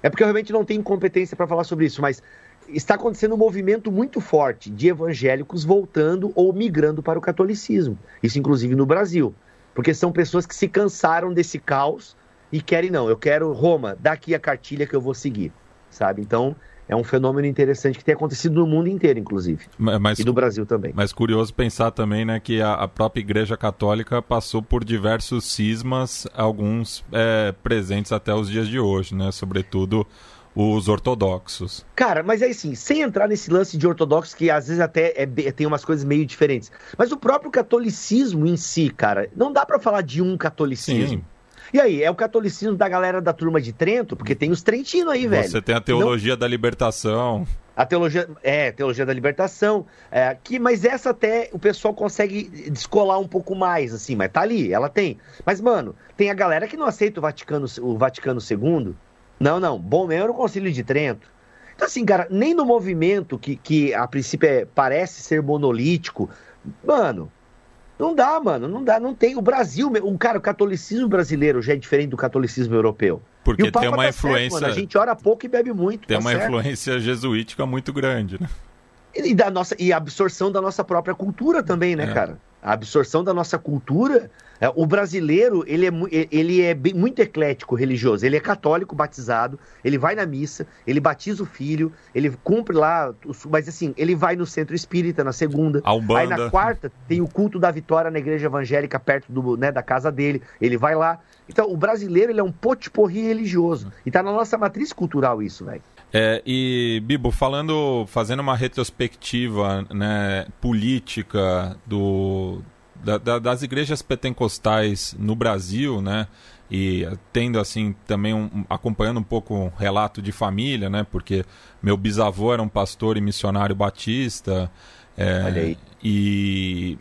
É porque eu realmente não tenho competência para falar sobre isso, mas está acontecendo um movimento muito forte de evangélicos voltando ou migrando para o catolicismo. Isso, inclusive, no Brasil. Porque são pessoas que se cansaram desse caos e querem, não, eu quero Roma, dá aqui a cartilha que eu vou seguir, sabe? Então, é um fenômeno interessante que tem acontecido no mundo inteiro, inclusive. E no Brasil também. Mas curioso pensar também, né, que a própria Igreja Católica passou por diversos cismas, alguns presentes até os dias de hoje, né? Sobretudo os ortodoxos. Cara, mas é assim, sem entrar nesse lance de ortodoxos, que às vezes até tem umas coisas meio diferentes. Mas o próprio catolicismo em si, cara, não dá pra falar de um catolicismo. Sim. E aí, é o catolicismo da galera da turma de Trento, porque tem os trentinos aí, velho. Você tem a teologia da libertação. A teologia da libertação. Mas essa até o pessoal consegue descolar um pouco mais, assim, mas tá ali, ela tem. Mas, mano, tem a galera que não aceita o Vaticano II. Não, bom mesmo era o Concílio de Trento. Então, assim, cara, nem no movimento que a princípio parece ser monolítico, mano... Não dá, mano, não tem. O Brasil, o catolicismo brasileiro já é diferente do catolicismo europeu. Porque tem uma influência... Certo, mano. A chora hora pouco e bebe muito. Tem uma influência jesuítica muito grande, né? E a absorção da nossa própria cultura também, né, cara? A absorção da nossa cultura... O brasileiro, ele é muito eclético religioso. Ele é católico batizado, ele vai na missa, ele batiza o filho, ele cumpre lá... Mas assim, ele vai no centro espírita na segunda. Aí na quarta tem o culto da vitória na igreja evangélica perto da casa dele. Ele vai lá. Então, o brasileiro, ele é um potpourri religioso. E tá na nossa matriz cultural isso, velho. E, Bibo, fazendo uma retrospectiva, né, política das igrejas pentecostais no Brasil, né, e tendo assim também acompanhando um pouco um relato de família, né, porque meu bisavô era um pastor e missionário batista, olha aí. E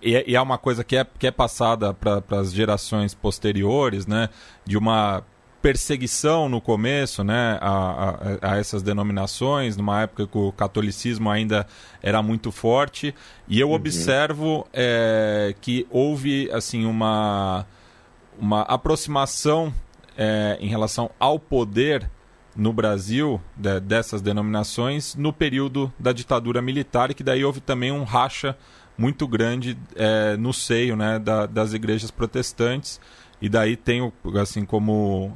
é uma coisa que é passada para as gerações posteriores, né, de uma perseguição no começo, né, a essas denominações, numa época que o catolicismo ainda era muito forte, e eu observo que houve assim uma aproximação em relação ao poder no Brasil dessas denominações no período da ditadura militar, e que daí houve também um racha muito grande no seio, né, das igrejas protestantes. E daí tenho, assim, como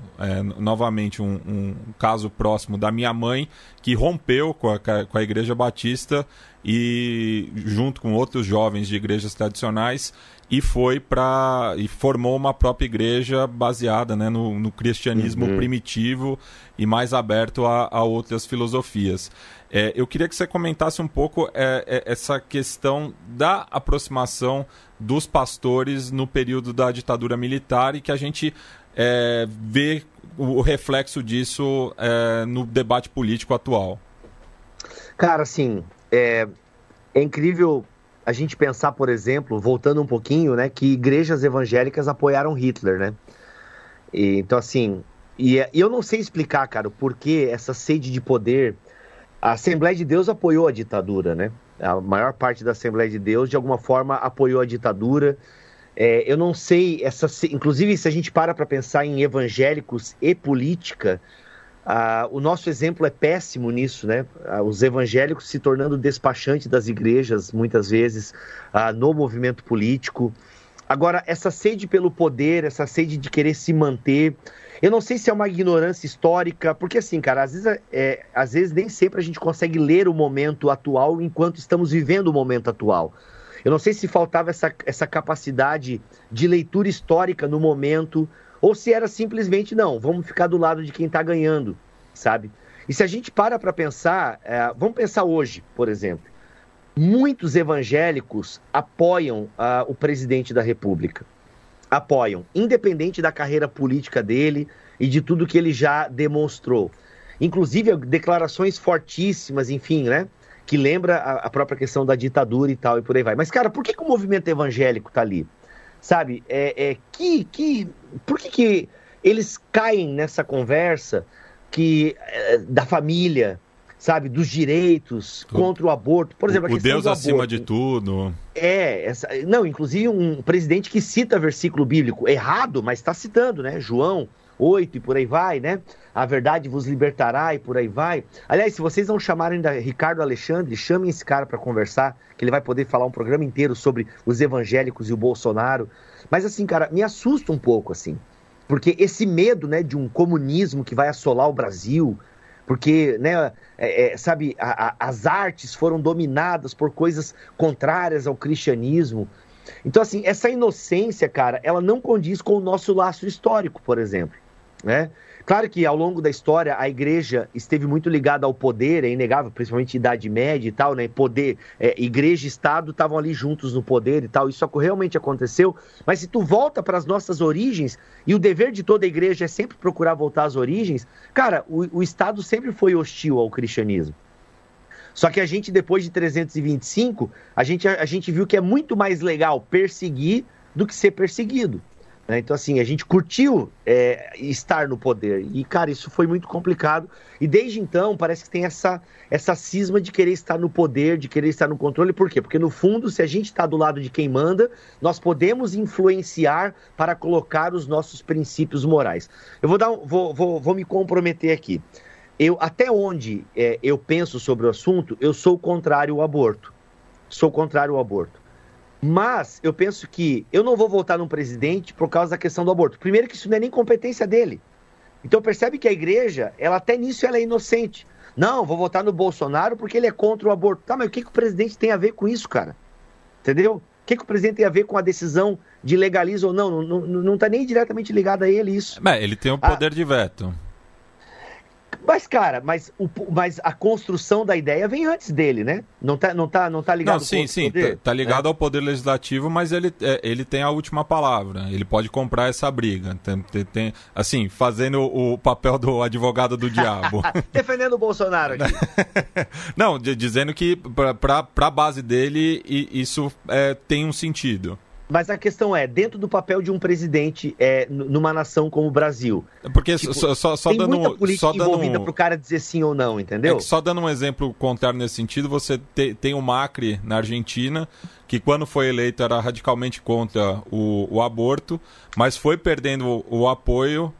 novamente um caso próximo da minha mãe, que rompeu com a Igreja Batista e junto com outros jovens de igrejas tradicionais e formou uma própria igreja baseada, né, no cristianismo primitivo e mais aberto a outras filosofias. Eu queria que você comentasse um pouco essa questão da aproximação dos pastores no período da ditadura militar e que a gente vê o reflexo disso no debate político atual. Cara, assim, é incrível a gente pensar, por exemplo, voltando um pouquinho, né, que igrejas evangélicas apoiaram Hitler, né? Então, assim, e eu não sei explicar, cara, o porquê essa sede de poder. A Assembleia de Deus apoiou a ditadura, né? A maior parte da Assembleia de Deus, de alguma forma, apoiou a ditadura. Eu não sei, inclusive, se a gente para pensar em evangélicos e política, o nosso exemplo é péssimo nisso, né? Os evangélicos se tornando despachante das igrejas, muitas vezes, no movimento político. Agora, essa sede pelo poder, essa sede de querer se manter... Eu não sei se é uma ignorância histórica, porque assim, cara, às vezes nem sempre a gente consegue ler o momento atual enquanto estamos vivendo o momento atual. Eu não sei se faltava essa capacidade de leitura histórica no momento, ou se era simplesmente, não, vamos ficar do lado de quem está ganhando, sabe? E se a gente para pensar, vamos pensar hoje, por exemplo, muitos evangélicos apoiam o presidente da República. Apoiam, independente da carreira política dele e de tudo que ele já demonstrou. Inclusive declarações fortíssimas, enfim, né? Que lembra a própria questão da ditadura e tal, e por aí vai. Mas, cara, por que o movimento evangélico tá ali? Sabe? Por que eles caem nessa conversa da família, sabe? Dos direitos contra o aborto? Por exemplo, a questão Deus do acima aborto. de tudo. Não, inclusive um presidente que cita versículo bíblico errado, mas está citando, né? João 8 e por aí vai, né? A verdade vos libertará e por aí vai. Aliás, se vocês não chamarem ainda Ricardo Alexandre, chamem esse cara para conversar, que ele vai poder falar um programa inteiro sobre os evangélicos e o Bolsonaro. Mas assim, cara, me assusta um pouco, assim. Porque esse medo, né, de um comunismo que vai assolar o Brasil, porque, né, sabe, as artes foram dominadas por coisas contrárias ao cristianismo. Então, assim, essa inocência, cara, ela não condiz com o nosso laço histórico, por exemplo, né? Claro que ao longo da história a igreja esteve muito ligada ao poder, é inegável, principalmente Idade Média e tal, né? Poder, igreja e Estado estavam ali juntos no poder e tal, isso realmente aconteceu, mas se tu volta para as nossas origens, e o dever de toda a igreja é sempre procurar voltar às origens, cara, o Estado sempre foi hostil ao cristianismo. Só que a gente, depois de 325, a gente viu que é muito mais legal perseguir do que ser perseguido. Então, assim, a gente curtiu estar no poder. E, cara, isso foi muito complicado. E desde então, parece que tem essa cisma de querer estar no poder, de querer estar no controle. Por quê? Porque, no fundo, se a gente está do lado de quem manda, nós podemos influenciar para colocar os nossos princípios morais. Eu vou me comprometer aqui. Até onde eu penso sobre o assunto, eu sou contrário ao aborto. Sou contrário ao aborto. Mas eu penso que eu não vou votar num presidente por causa da questão do aborto. Primeiro que isso não é nem competência dele. Então percebe que a igreja, até nisso ela é inocente. Não, vou votar no Bolsonaro porque ele é contra o aborto. Tá, mas o que o presidente tem a ver com isso, cara? Entendeu? O que o presidente tem a ver com a decisão de legaliza ou não? Não tá nem diretamente ligado a ele isso. Ele tem o poder de veto. Mas, cara, mas a construção da ideia vem antes dele, né? Não tá ligado ao poder? Tá ligado ao poder legislativo, mas ele tem a última palavra. Ele pode comprar essa briga. Tem, assim, fazendo o papel do advogado do diabo. Defendendo o Bolsonaro aqui. Não, dizendo que pra base dele isso tem um sentido. Mas a questão dentro do papel de um presidente numa nação como o Brasil. Porque tipo, só tem dando... muita política envolvida pro cara dizer sim ou não, entendeu? Só dando um exemplo contrário nesse sentido, você tem o Macri na Argentina, que quando foi eleito era radicalmente contra o aborto, mas foi perdendo o apoio,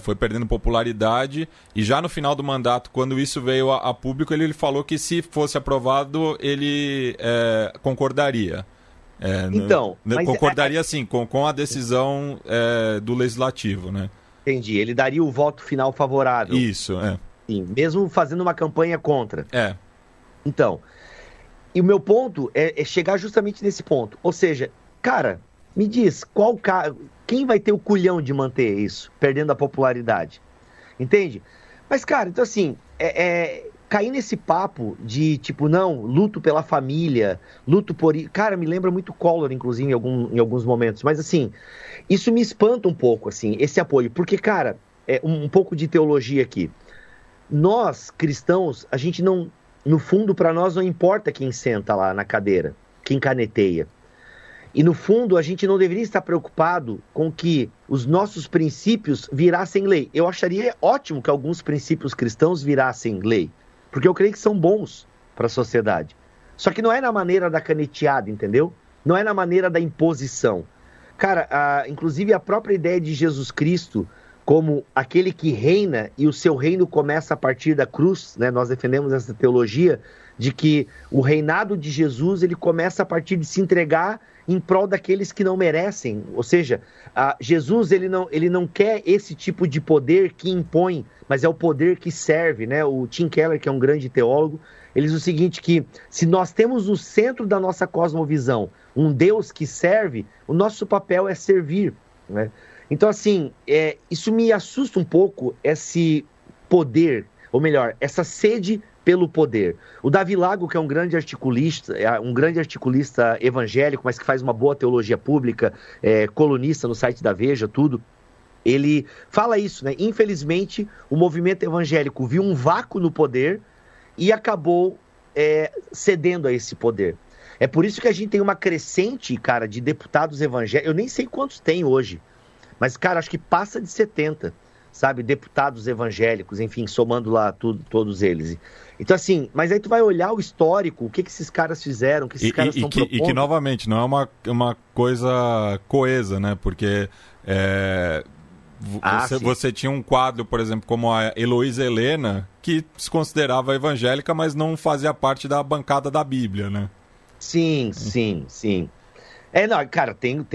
foi perdendo popularidade, e já no final do mandato, quando isso veio a público, ele falou que se fosse aprovado, ele concordaria. Então, concordaria sim com a decisão do legislativo, né? Entendi, ele daria o voto final favorável. Isso, Sim, mesmo fazendo uma campanha contra. Então, e o meu ponto é chegar justamente nesse ponto. Ou seja, cara, me diz, quem vai ter o culhão de manter isso, perdendo a popularidade? Entende? Mas, cara, então assim, cair nesse papo de, tipo, não, luto pela família, luto por... Cara, me lembra muito Collor, inclusive, em alguns momentos. Mas, assim, isso me espanta um pouco, assim, esse apoio. Porque, cara, um pouco de teologia aqui. Nós, cristãos, a gente não... No fundo, para nós, não importa quem senta lá na cadeira, quem caneteia. E, no fundo, a gente não deveria estar preocupado com que os nossos princípios virassem lei. Eu acharia ótimo que alguns princípios cristãos virassem lei. Porque eu creio que são bons para a sociedade. Só que não é na maneira da caneteada, entendeu? Não é na maneira da imposição. Cara, inclusive a própria ideia de Jesus Cristo como aquele que reina e o seu reino começa a partir da cruz, né? Nós defendemos essa teologia de que o reinado de Jesus ele começa a partir de se entregar em prol daqueles que não merecem. Ou seja, Jesus ele não quer esse tipo de poder que impõe, mas é o poder que serve, né? O Tim Keller, que é um grande teólogo, ele diz o seguinte, que se nós temos no centro da nossa cosmovisão um Deus que serve, o nosso papel é servir, né? Então, assim, isso me assusta um pouco, esse poder, ou melhor, essa sede pelo poder. O Davi Lago, que é um grande articulista evangélico, mas que faz uma boa teologia pública, colunista no site da Veja, tudo, ele fala isso, né? Infelizmente, o movimento evangélico viu um vácuo no poder e acabou cedendo a esse poder. É por isso que a gente tem uma crescente, cara, de deputados evangélicos. Eu nem sei quantos tem hoje, mas, cara, acho que passa de 70, sabe? Deputados evangélicos, enfim, somando lá todos eles. Então, assim, mas aí tu vai olhar o histórico, o que esses caras fizeram, o que esses caras estão propondo. E que, novamente, não é uma coisa coesa, né? Porque você tinha um quadro, por exemplo, como a Heloísa Helena, que se considerava evangélica, mas não fazia parte da bancada da Bíblia, né? Sim. Não, cara, tem.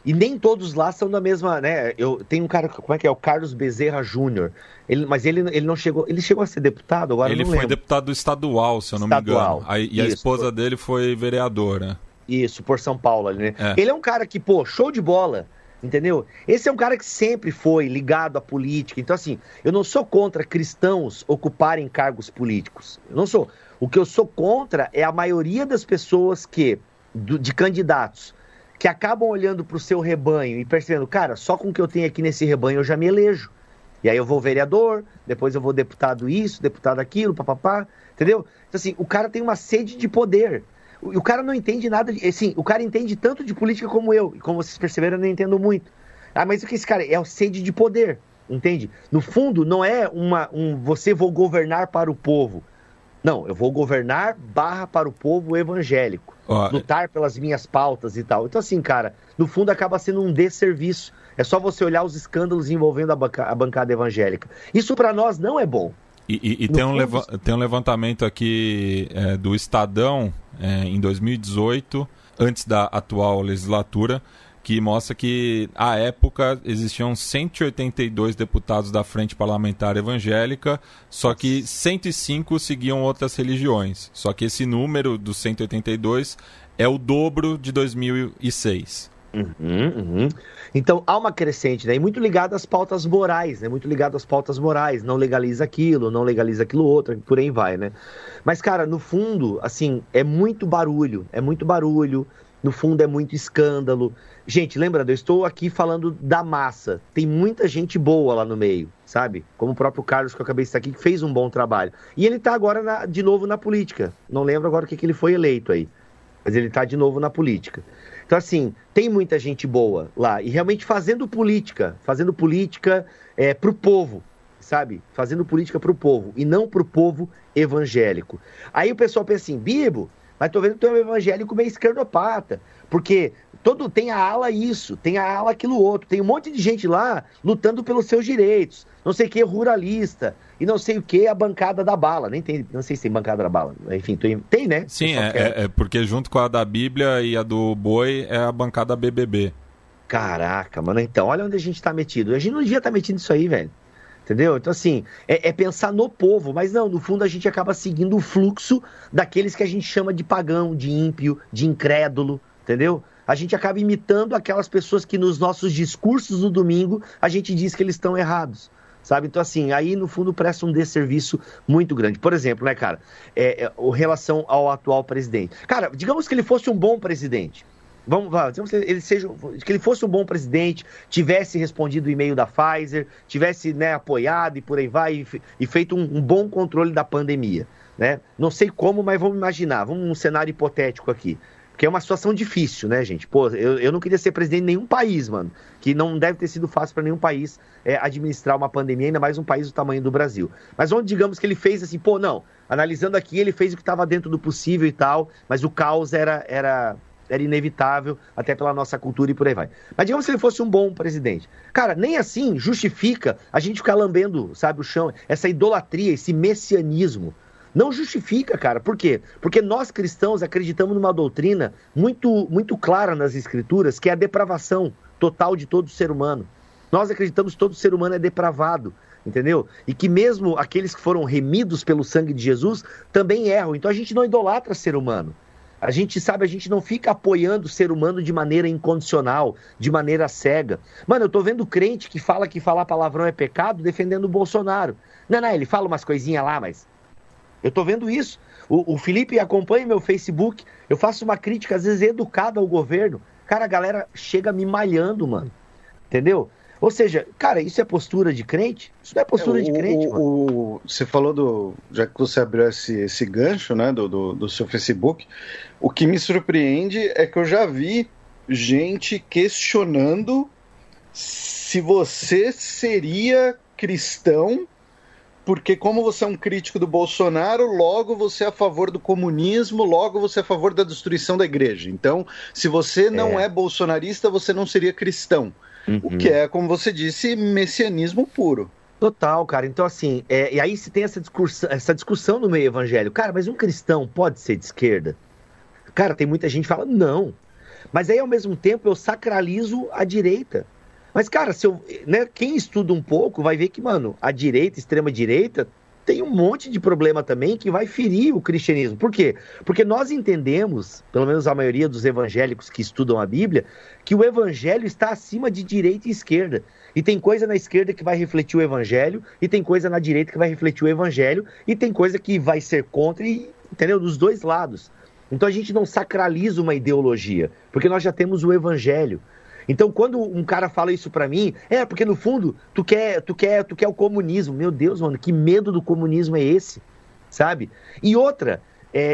E nem todos lá são da mesma, né? Tem um cara, como é que é? O Carlos Bezerra Júnior. Mas ele não chegou. Ele chegou a ser deputado agora? Ele não foi lembro. Deputado estadual, se eu não me engano. E a esposa dele foi vereadora. Isso, por São Paulo ali, né? Ele é um cara que, show de bola. Entendeu? Esse é um cara que sempre foi ligado à política. Então, assim, eu não sou contra cristãos ocuparem cargos políticos. Eu não sou. O que eu sou contra é a maioria das pessoas de candidatos que acabam olhando para o seu rebanho e percebendo, cara, só com o que eu tenho aqui nesse rebanho eu já me elejo. E aí eu vou vereador, depois eu vou deputado isso, deputado aquilo, papapá, entendeu? Então, assim, o cara tem uma sede de poder. O cara não entende nada, assim, o cara entende tanto de política como eu, e como vocês perceberam, eu não entendo muito. Mas o que esse cara é? É a sede de poder, entende? No fundo, não é você vou governar para o povo. Não, eu vou governar para o povo evangélico. Lutar pelas minhas pautas e tal. Então, assim, cara, no fundo acaba sendo um desserviço. É só você olhar os escândalos envolvendo a bancada evangélica. Isso para nós não é bom. E tem um levantamento aqui do Estadão, em 2018, antes da atual legislatura, que mostra que, à época, existiam 182 deputados da Frente Parlamentar Evangélica, só que 105 seguiam outras religiões. Só que esse número dos 182 é o dobro de 2006. Então, há uma crescente, né? E muito ligada às pautas morais, né? Não legaliza aquilo, não legaliza aquilo outro, por aí vai, né? Mas, cara, no fundo, assim, é muito barulho. No fundo é muito escândalo. Gente, lembrando, eu estou aqui falando da massa. Tem muita gente boa lá no meio, sabe? Como o próprio Carlos, que eu acabei de estar aqui, que fez um bom trabalho. E ele está agora de novo na política. Não lembro agora o que ele foi eleito aí. Mas ele está de novo na política. Então, assim, tem muita gente boa lá. E realmente fazendo política pro povo, sabe? Fazendo política pro povo e não pro povo evangélico. Aí o pessoal pensa assim, Bibo, mas tô vendo que tu é um evangélico meio esquerdopata, porque tem a ala isso, tem a ala aquilo outro, tem um monte de gente lá lutando pelos seus direitos, não sei o que, ruralista, e não sei o que, a bancada da bala, não sei se tem bancada da bala, enfim, tem, né? Sim, porque junto com a da Bíblia e a do Boi é a bancada BBB. Caraca, mano, então, olha onde a gente tá metido, a gente não devia estar metido nisso aí, velho. Entendeu? Então, assim, é pensar no povo, mas não, no fundo a gente acaba seguindo o fluxo daqueles que a gente chama de pagão, de ímpio, de incrédulo, entendeu? A gente acaba imitando aquelas pessoas que nos nossos discursos no domingo a gente diz que eles estão errados, sabe? Então, assim, aí no fundo presta um desserviço muito grande. Por exemplo, né, cara, em relação ao atual presidente. Cara, digamos que ele fosse um bom presidente. Digamos que ele fosse um bom presidente, tivesse respondido o e-mail da Pfizer, tivesse, né, apoiado e por aí vai, e feito um bom controle da pandemia, né? Não sei como, mas vamos imaginar, um cenário hipotético aqui, porque é uma situação difícil, né, gente? Pô, eu não queria ser presidente de nenhum país, mano, que não deve ter sido fácil para nenhum país administrar uma pandemia, ainda mais um país do tamanho do Brasil. Mas onde, digamos que ele fez assim, analisando aqui, ele fez o que estava dentro do possível e tal, mas o caos era era inevitável, até pela nossa cultura e por aí vai. Mas digamos que ele fosse um bom presidente. Cara, nem assim justifica a gente ficar lambendo, sabe, o chão, essa idolatria, esse messianismo. Não justifica, cara. Por quê? Porque nós cristãos acreditamos numa doutrina muito clara nas Escrituras, que é a depravação total de todo ser humano. Nós acreditamos que todo ser humano é depravado, entendeu? E que mesmo aqueles que foram remidos pelo sangue de Jesus também erram. Então a gente não idolatra ser humano. A gente não fica apoiando o ser humano de maneira incondicional, de maneira cega. Mano, eu tô vendo crente que fala que falar palavrão é pecado defendendo o Bolsonaro. Não, ele fala umas coisinhas lá, mas... Eu tô vendo isso. O Felipe acompanha meu Facebook, eu faço uma crítica, às vezes, educada ao governo. Cara, a galera chega me malhando, mano. Entendeu? Ou seja, cara, isso é postura de crente? Isso não é postura de crente, mano. Você falou já que você abriu esse gancho, né, do seu Facebook, o que me surpreende é que eu já vi gente questionando se você seria cristão, porque como você é um crítico do Bolsonaro, logo você é a favor do comunismo, logo você é a favor da destruição da igreja. Então, se você não é bolsonarista, você não seria cristão. O que é, como você disse, messianismo puro. Total, cara. Então, assim, e aí se tem essa discussão no meio evangélico. Cara, mas um cristão pode ser de esquerda? Cara, tem muita gente que fala, não. Mas aí, ao mesmo tempo, eu sacralizo a direita. Mas, cara, quem estuda um pouco vai ver que, mano, a direita, extrema-direita, tem um monte de problema também que vai ferir o cristianismo. Por quê? Porque nós entendemos, pelo menos a maioria dos evangélicos que estudam a Bíblia, que o evangelho está acima de direita e esquerda. E tem coisa na esquerda que vai refletir o evangelho, e tem coisa na direita que vai refletir o evangelho, e tem coisa que vai ser contra, entendeu? Dos dois lados. Então a gente não sacraliza uma ideologia, porque nós já temos o evangelho. Então, quando um cara fala isso pra mim, porque no fundo, tu quer o comunismo. Meu Deus, mano, que medo do comunismo é esse, sabe? E outra,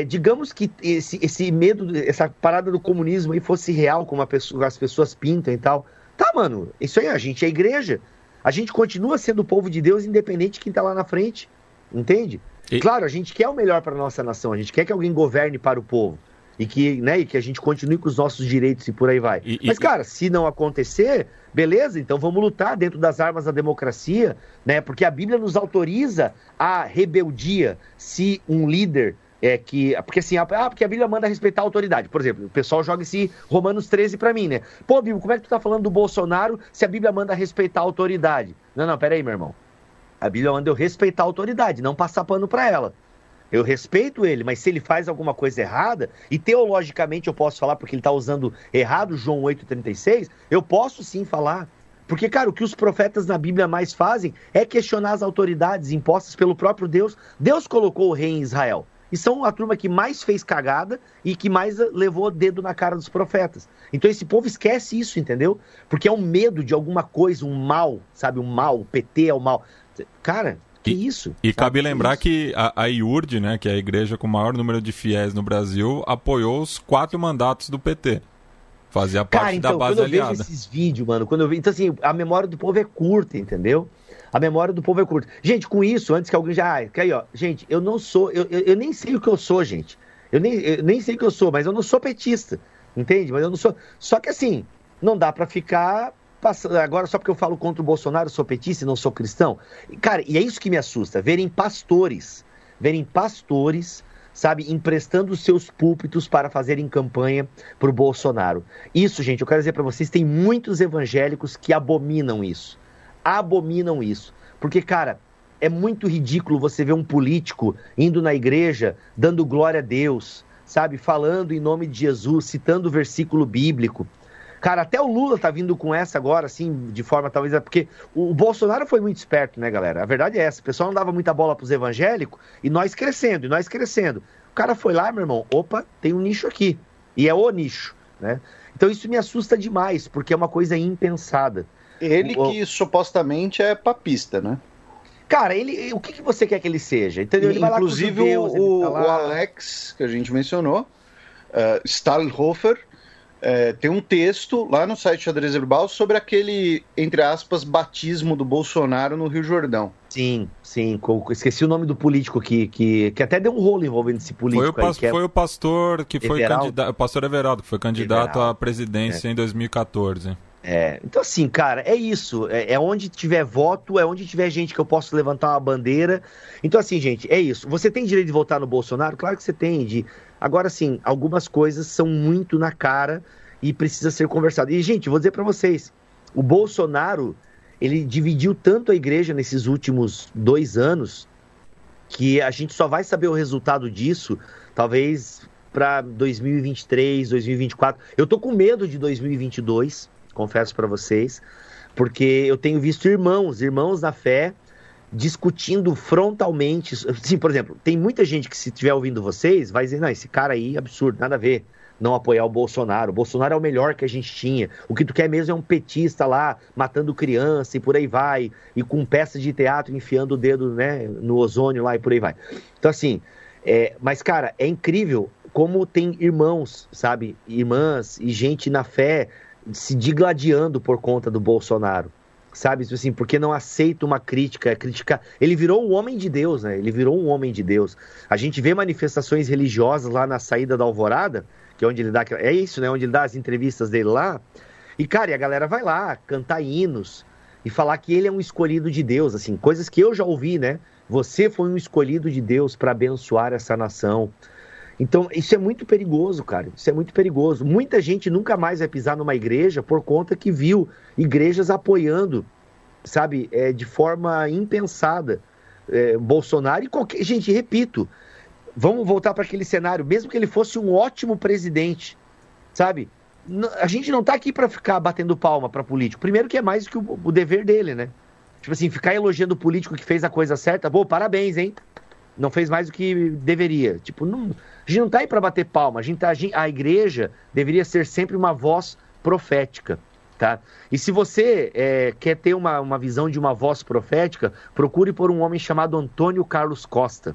digamos que esse medo, essa parada do comunismo aí fosse real, como as pessoas pintam e tal. Tá, mano, isso aí, a gente é igreja. A gente continua sendo o povo de Deus, independente de quem tá lá na frente, entende? Claro, a gente quer o melhor pra nossa nação, a gente quer que alguém governe para o povo. E que a gente continue com os nossos direitos e por aí vai. Mas, cara, se não acontecer, beleza, então vamos lutar dentro das armas da democracia, né? Porque a Bíblia nos autoriza a rebeldia se um líder porque assim, porque a Bíblia manda respeitar a autoridade. Por exemplo, o pessoal joga esse Romanos 13 pra mim, né? Pô, Bíblia, como é que tu tá falando do Bolsonaro se a Bíblia manda respeitar a autoridade? Não, pera aí, meu irmão. A Bíblia manda eu respeitar a autoridade, não passar pano pra ela. Eu respeito ele, mas se ele faz alguma coisa errada, e teologicamente eu posso falar porque ele está usando errado João 8,36, eu posso sim falar. Porque, cara, o que os profetas na Bíblia mais fazem é questionar as autoridades impostas pelo próprio Deus. Deus colocou o rei em Israel. E são a turma que mais fez cagada e que mais levou o dedo na cara dos profetas. Então esse povo esquece isso, entendeu? Porque é um medo de alguma coisa, um mal, sabe? Um mal, o PT é o mal. Cara... Que isso? E cabe lembrar que a IURD, né, que é a igreja com o maior número de fiéis no Brasil, apoiou os 4 mandatos do PT. Fazia parte da base aliada. Quando eu vejo esses vídeos, mano, então assim, a memória do povo é curta, entendeu? A memória do povo é curta. Gente, com isso, antes que alguém já... aí, ó, gente, eu não sou... Eu nem sei o que eu sou, gente. Eu nem sei o que eu sou, mas eu não sou petista, entende? Mas eu não sou... Só que assim, não dá pra ficar... Agora, só porque eu falo contra o Bolsonaro, eu sou petista e não sou cristão. Cara, e é isso que me assusta, verem pastores, sabe, emprestando os seus púlpitos para fazerem campanha pro Bolsonaro. Isso, gente, eu quero dizer para vocês, tem muitos evangélicos que abominam isso. Porque, cara, é muito ridículo você ver um político indo na igreja, dando glória a Deus, sabe, falando em nome de Jesus, citando o versículo bíblico. Cara, até o Lula tá vindo com essa agora, assim, de forma talvez... Porque o Bolsonaro foi muito esperto, né, galera? A verdade é essa. O pessoal não dava muita bola pros evangélicos e nós crescendo. O cara foi lá, meu irmão, opa, tem um nicho aqui. E é o nicho, né? Então isso me assusta demais, porque é uma coisa impensada. Ele que supostamente é papista, né? Cara, o que você quer que ele seja? Entendeu? Ele inclusive vai lá com o Alex, que a gente mencionou, Stahlhofer, tem um texto lá no site Xadrez Verbal sobre aquele, entre aspas, batismo do Bolsonaro no Rio Jordão. Sim. Esqueci o nome do político que até deu um rolo envolvendo esse político. Foi o pastor que foi candidato, o pastor Everaldo, que foi candidato à presidência em 2014. Então assim, cara, é isso, é onde tiver voto, é onde tiver gente que eu posso levantar uma bandeira. Então assim, gente, é isso. Você tem direito de votar no Bolsonaro? Claro que você tem. Agora sim, algumas coisas são muito na cara e precisa ser conversado. E gente, vou dizer pra vocês, o Bolsonaro, ele dividiu tanto a igreja nesses últimos 2 anos que a gente só vai saber o resultado disso talvez pra 2023, 2024. Eu tô com medo de 2022, confesso para vocês, porque eu tenho visto irmãos na fé discutindo frontalmente. Sim, por exemplo, tem muita gente que, se estiver ouvindo vocês, vai dizer, não, esse cara aí, absurdo, nada a ver, não apoiar o Bolsonaro é o melhor que a gente tinha, o que tu quer mesmo é um petista lá, matando criança e por aí vai, e com peças de teatro enfiando o dedo, né, no ozônio lá e por aí vai. Então assim, mas cara, é incrível como tem irmãos, sabe, irmãs e gente na fé se digladiando por conta do Bolsonaro, sabe, assim, porque não aceita uma crítica, ele virou um homem de Deus, né, a gente vê manifestações religiosas lá na saída da Alvorada, que é onde ele dá, onde ele dá as entrevistas dele lá, e cara, e a galera vai lá cantar hinos e falar que ele é um escolhido de Deus, assim, coisas que eu já ouvi, né, você foi um escolhido de Deus para abençoar essa nação. Então, isso é muito perigoso, cara. Isso é muito perigoso. Muita gente nunca mais vai pisar numa igreja por conta que viu igrejas apoiando, sabe, de forma impensada, Bolsonaro e qualquer... Gente, repito, vamos voltar para aquele cenário, mesmo que ele fosse um ótimo presidente, sabe? A gente não tá aqui para ficar batendo palma para político. Primeiro que é mais do que o dever dele, né? Tipo assim, ficar elogiando o político que fez a coisa certa, pô, parabéns, hein? Não fez mais do que deveria. Tipo, não, a gente não tá aí para bater palma. A igreja deveria ser sempre uma voz profética, tá? E se você quer ter uma visão de uma voz profética, procure por um homem chamado Antônio Carlos Costa,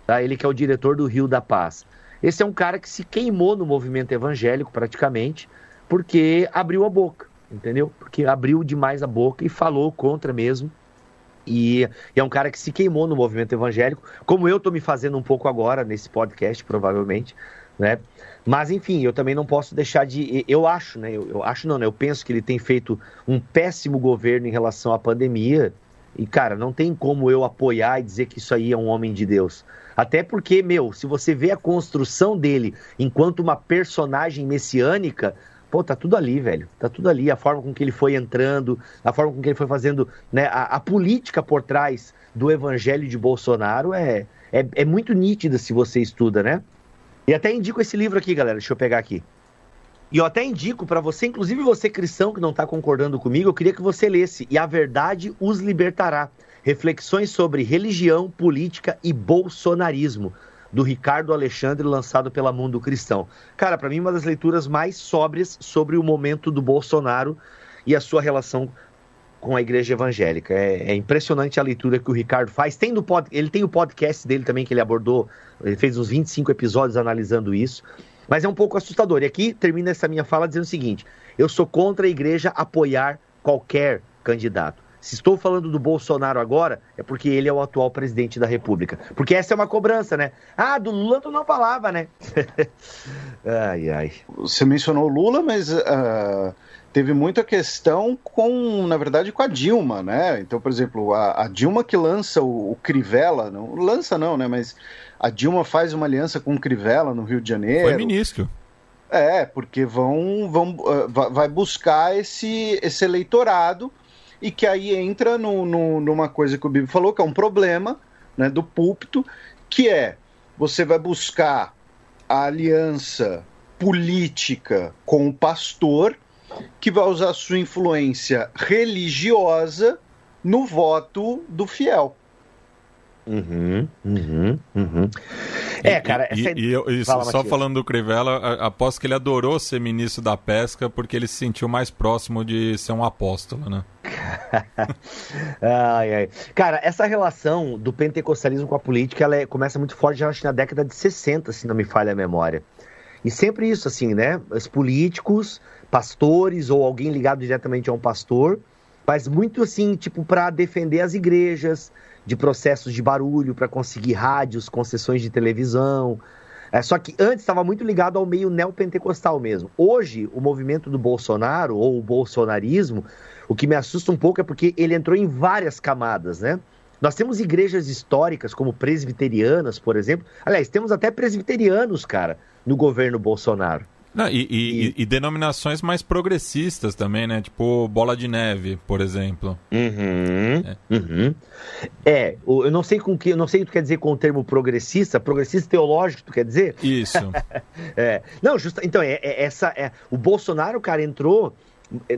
tá? Ele que é o diretor do Rio da Paz. Esse é um cara que se queimou no movimento evangélico, praticamente, porque abriu a boca, entendeu? Porque abriu demais a boca e falou contra mesmo. E é um cara que se queimou no movimento evangélico, como eu tô me fazendo um pouco agora nesse podcast, provavelmente, né? Mas enfim, eu também não posso deixar de... Eu acho, né? Eu penso que ele tem feito um péssimo governo em relação à pandemia. E, cara, não tem como eu apoiar e dizer que isso aí é um homem de Deus. Até porque, se você vê a construção dele enquanto uma personagem messiânica... Pô, tá tudo ali, velho. Tá tudo ali. A forma com que ele foi entrando, a forma com que ele foi fazendo, né? A política por trás do evangelho de Bolsonaro é muito nítida se você estuda, né? E até indico esse livro aqui, galera. Deixa eu pegar aqui. E eu até indico para você, inclusive você cristão que não tá concordando comigo, eu queria que você lesse E a Verdade os Libertará. Reflexões sobre religião, política e bolsonarismo, do Ricardo Alexandre, lançado pela Mundo Cristão. Cara, para mim, uma das leituras mais sóbrias sobre o momento do Bolsonaro e a sua relação com a igreja evangélica. É impressionante a leitura que o Ricardo faz. Ele tem o podcast dele também, que ele abordou, ele fez uns 25 episódios analisando isso, mas é um pouco assustador. E aqui termina essa minha fala dizendo o seguinte: eu sou contra a igreja apoiar qualquer candidato. Se estou falando do Bolsonaro agora, é porque ele é o atual presidente da República. Porque essa é uma cobrança, né? Ah, do Lula tu não falava, né? Ai. Você mencionou o Lula, mas teve muita questão na verdade, com a Dilma, né? Então, por exemplo, a Dilma que lança o Crivella, não lança não, né? Mas a Dilma faz uma aliança com o Crivella no Rio de Janeiro. Foi ministro. Porque vai buscar esse eleitorado. E que aí entra numa coisa que o Bibi falou, que é um problema, né, do púlpito, que você vai buscar a aliança política com o pastor, que vai usar sua influência religiosa no voto do fiel. Cara, só falando do Crivella, aposto que ele adorou ser ministro da pesca porque ele se sentiu mais próximo de ser um apóstolo, né? Cara, essa relação do pentecostalismo com a política, ela começa muito forte já acho, na década de 60, se não me falha a memória. E sempre isso, assim, né? Os políticos, pastores ou alguém ligado diretamente a um pastor, mas muito assim, tipo, para defender as igrejas de processos de barulho, para conseguir rádios, concessões de televisão. Só que antes estava muito ligado ao meio neopentecostal mesmo. Hoje, o movimento do Bolsonaro, ou o bolsonarismo, o que me assusta um pouco é porque ele entrou em várias camadas, né? Nós temos igrejas históricas, como presbiterianas, por exemplo. Aliás, temos até presbiterianos, cara, no governo Bolsonaro. Não, e denominações mais progressistas também, né? Tipo Bola de Neve, por exemplo. Eu não sei o que tu quer dizer com o termo progressista teológico, tu quer dizer? Isso. Não, então, o Bolsonaro, cara, entrou,